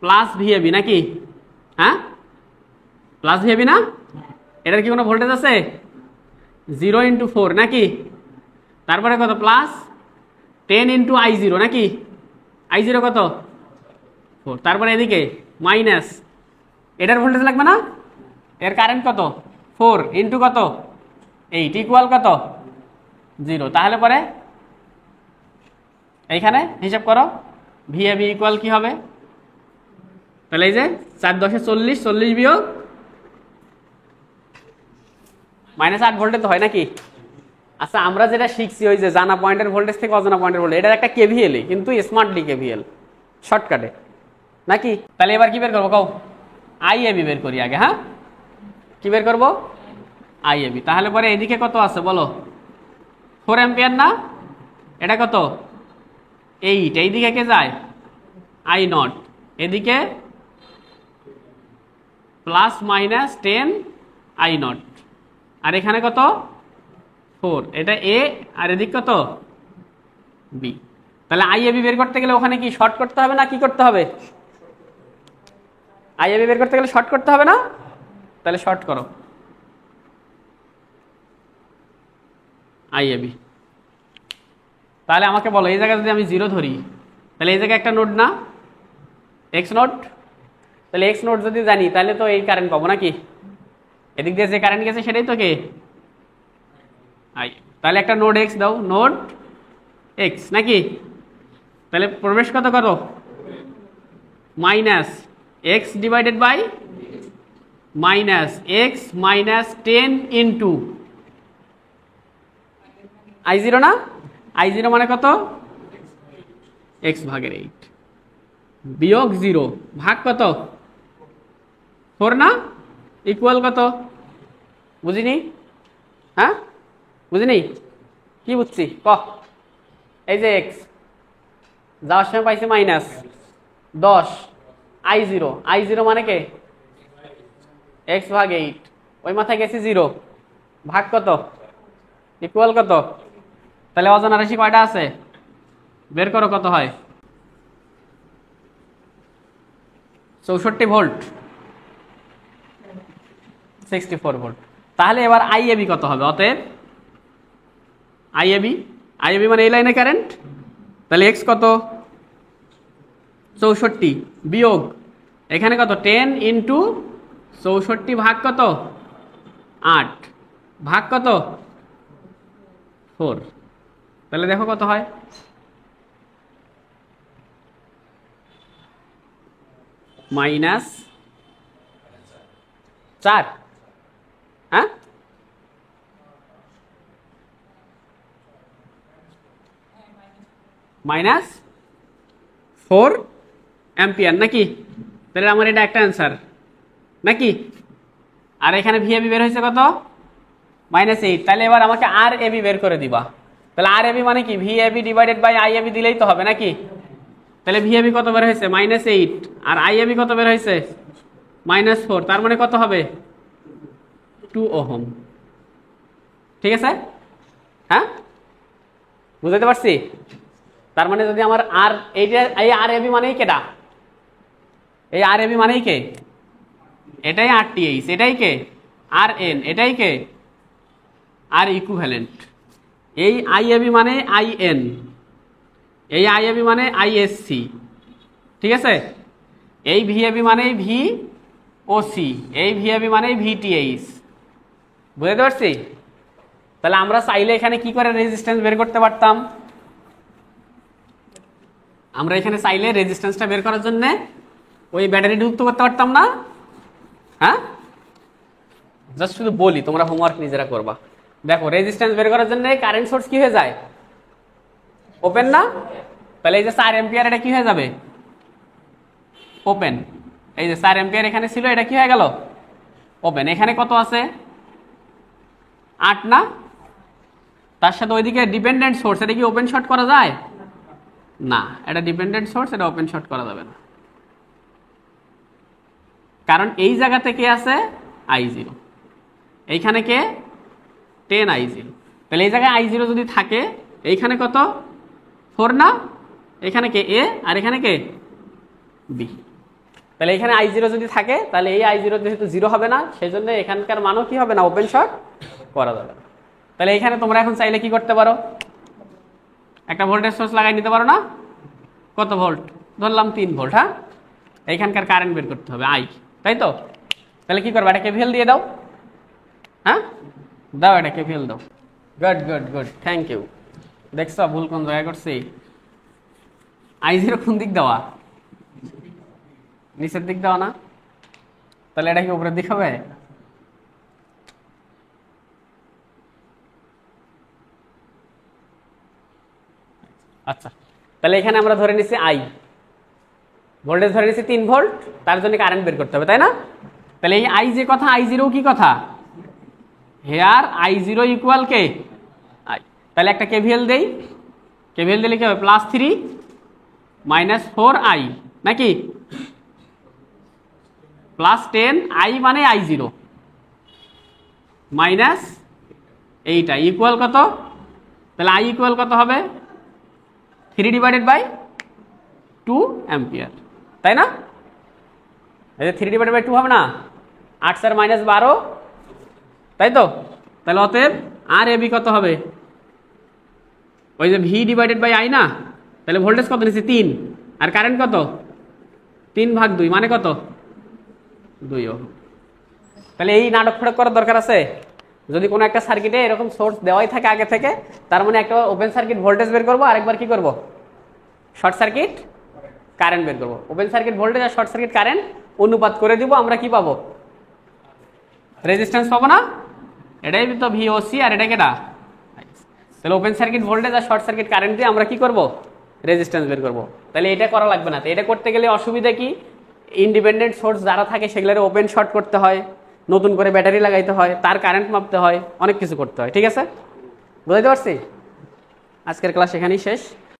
প্লাস ভিএবি নাকি? হ্যাঁ, প্লাস ভিএবি না? এটার কি কোনো ভোল্টেজ আছে? 0 ইন্টু 4 নাকি? তারপরে কত? প্লাস 10 ইন্টু I0 নাকি? I0 কত? 4। তারপরে এদিকে মাইনাস, এটার ভোল্টেজ লাগবে না? এর কারেন্ট কত? 4 ইন্টু কত? 8 ইকুয়াল কত? 0। তাহলে পরে এইখানে হিসাব করো, ভিএবি ইকুয়াল কি হবে? তাহলে এই যে 4 10 40, 40 বিয়োগ -8 ভোল্টে তো হয় নাকি? আচ্ছা, আমরা যেটা শিখছি ওই যে জানা পয়েন্টের ভোল্টেজ থেকে অজানা পয়েন্টের ভোল্টেজ, এটার একটা কেভিএল, কিন্তু স্মার্টলি কেভিএল, শর্টকাটে নাকি? তাহলে এবার কি বের করবো কও? আইএবি বের করি আগে। হ্যাঁ, কি বের করবো? আইএবি। তাহলে পরে এদিকে কত আছে বলো? 4 অ্যাম্পিয়ার না? এটা কত? 8। এইদিকে কে যায়? I0। এদিকে প্লাস মাইনাস 10 I0। আর এখানে কত? 4। এটা এ, আর এদিক কত? বি। তাহলে আইএবি বের করতে গেলে ওখানে কি শর্ট করতে হবে না কি করতে হবে? আইএবি বের করতে গেলে শর্ট করতে হবে না? তাহলে শর্ট করো আইএবি। তাহলে আমাকে বলো, এই জায়গায় যদি আমি 0 ধরি, তাহলে এই জায়গায় একটা নোড না, এক্স নোড। তাহলে এক্স নোড যদি জানি, তাহলে তো এই কারেন্ট পাবো নাকি? এদিক দিয়ে যে কারেন্ট গেছে সেটাই তো কে? আই। তাহলে একটা নোড এক্স দাও, নোড এক্স নাকি? তাহলে প্রবেশ কত করো? Minus x divided by minus x minus 10 into I0 না? I0 মানে কত? এক্স ভাগের 8 বিয়োগ 0 ভাগ কত? 4 না? ইকুয়াল কত? বুঝিনি? হ্যাঁ, বুঝিনি? কি বুঝছি ক? এই যে এক্স যাওয়ার সময় পাইছি -10 I0। I0 মানে কে? এক্স ভাগ 8। ওই মাথায় গেছি 0 ভাগ কত? ইকুয়াল কত? তাহলে অজানা রাশি কয়টা আছে? বের করো কত হয়? 64 ভোল্ট, 64 ভোল্ট। তাহলে এবার আইএবি কত হবে? অতএব আইএবি মানে এই লাইনে কারেন্ট। তাহলে এক্স কত? 64 বিয়োগ এখানে কত? 10 ইন্টু 64 ভাগ কত? 8 ভাগ কত? 4। তাহলে দেখো কত হয়? -4। হ্যাঁ, -4 অ্যাম্পিয়ার নাকি? তাহলে আমার এটা একটা অ্যান্সার নাকি? আর এখানে ভিএবি বের হয়েছে কত? -8। তাহলে এবার আমাকে আর এবি বের করে দিবা। তাহলে আর এবি মানে কি? ভিএবি ডিভাইডেড বাই আইএবি দিলেই তো হবে নাকি? তাহলে ভিএবি কত বের হয়েছে? -8। আর আইএবি কত বের হয়েছে? -4। তার মানে কত হবে? 2 ওহম। ঠিক আছে? হ্যাঁ, বুঝতে পারছি? তার মানে যদি আমার আর এইটা, এই আর এবি মানেই কেটা? এই আর এবি মানেই কে? এটাই RTH, এটাই কে? আর এন, এটাই কে আর ইকুইভ্যালেন্ট। এই আইএবি মানে আইএন, এই আইএবি মানে আইএসসি, ঠিক আছে। এই ভিএবি মানে ভি ও সি, এই ভিএবি মানে ভিটিএইচ, বুঝতে পারছি। তাহলে আমরা চাইলে এখানে কি করে রেজিস্ট্যান্স বের করতে পারতাম, আমরা এখানে চাইলে রেজিস্ট্যান্সটা বের করার জন্য ওই ব্যাটারি যুক্ত করতে পারতাম না? হ্যাঁ, জাস্ট শুধু বলি, তোমরা হোমওয়ার্ক নিজেরা করবা। দেখো রেজিস্ট্যান্স বের করার জন্য কারেন্ট সোর্স কি হয়ে যায়, ওপেন না? তাহলে এই যে 4 এম্পিয়ার এটা কি হয়ে যাবে, ওপেন। এই যে 4 এম্পিয়ার এখানে ছিল, এটা কি হয়ে গেল, ওপেন। এখানে কত আছে, 8 না? তার সাথে ওইদিকে ডিপেন্ডেন্ট সোর্স, এটা কি ওপেন শর্ট করা যায় না? এটা ডিপেন্ডেন্ট সোর্স, এটা ওপেন শর্ট করা যাবে না, কারণ এই জায়গা থেকে আছে I0, এইখানে কে 10 I0। তাহলে এই জায়গায় I0 যদি থাকে, এইখানে কত 4 না? এখানে কে এ আর এখানে কে বি। তাহলে এখানে I0 যদি থাকে, তাহলে এই I0 যেহেতু 0 হবে না, সেই জন্য এখানকার মানও কি হবে না, ওপেন শর্ট করা যাবে না। তাহলে এখানে তোমরা এখন চাইলে কি করতে পারো, একটা ভোল্টেজ সোর্স লাগাই নিতে পারো না? কত ভোল্ট ধরলাম, 3 ভোল্ট। হ্যাঁ, এইখানকার কারেন্ট বের করতে হবে আই, তাই তো? তাহলে কি করবে, এটা কেভিএল দিয়ে দাও। হ্যাঁ, দাও, এটা কেভিএল দাও। Good good good, thank you. দেখছো ভুল কোন জায়গায় করছি? I0 কোন দিক দেওয়া, নিচের দিক দেওয়া না? তাহলে এটা কি উপরের দিক হবে? আচ্ছা, তাহলে এখানে আমরা ধরে নিচ্ছি আই, ভোল্টেজ ধরে নিচ্ছি 3 ভোল্ট, তার জন্য কারেন্ট বের করতে হবে, তাই না? তাহলে এই আই যে কথা, I0 কি কথা, hair I0 equal K I. তাহলে একটা কেভিএল দেই, কেভিএল দিলে কি হবে, +3 -4I নাকি, +10I মানে I0 -8I ইকুয়াল কত? তাহলে I ইকুয়াল কত হবে, 3/2 অ্যাম্পিয়ার, তাই না? এই যে 3/2 হবে না, 8 4 -12, তাই তো? তাহলে অতএব আর এবি কত হবে, ওই যে V/I না? তাহলে ভোল্টেজ কত নিচ্ছে 3, আর কারেন্ট কত 3/2 মানে কত 2 ওহম। তাহলে এই নাটক ফটক করার দরকার আছে? যদি কোনো একটা সার্কিটে এরকম সোর্স দেওয়াই থাকে আগে থেকে, তার মানে একটা ওপেন সার্কিট ভোল্টেজ বের করবো, আরেকবার কি করব, শর্ট সার্কিট কারেন্ট বের করবো। ওপেন সার্কিট ভোল্টেজ আর শর্ট সার্কিট কারেন্ট অনুপাত করে দিব, আমরা কি পাবো, রেজিস্ট্যান্স পাবো না? এটাই তো ভিওসি আর এটা কেটা। তাহলে ওপেন সার্কিট ভোল্টেজ আর শর্ট সার্কিট কারেন্ট দিয়ে আমরা কি করব, রেজিস্ট্যান্স বের করবো। তাহলে এটা করা লাগবে না। তো এটা করতে গেলে অসুবিধা কি, ইন্ডিপেন্ডেন্ট সোর্স যারা থাকে সেগুলোর ওপেন শর্ট করতে হয়, নতুন করে ব্যাটারি লাগাইতে হয়, তার কারেন্ট মাপতে হয়, অনেক কিছু করতে হয়। ঠিক আছে, বুঝতে পারছি? আজকের ক্লাস এখানেই শেষ।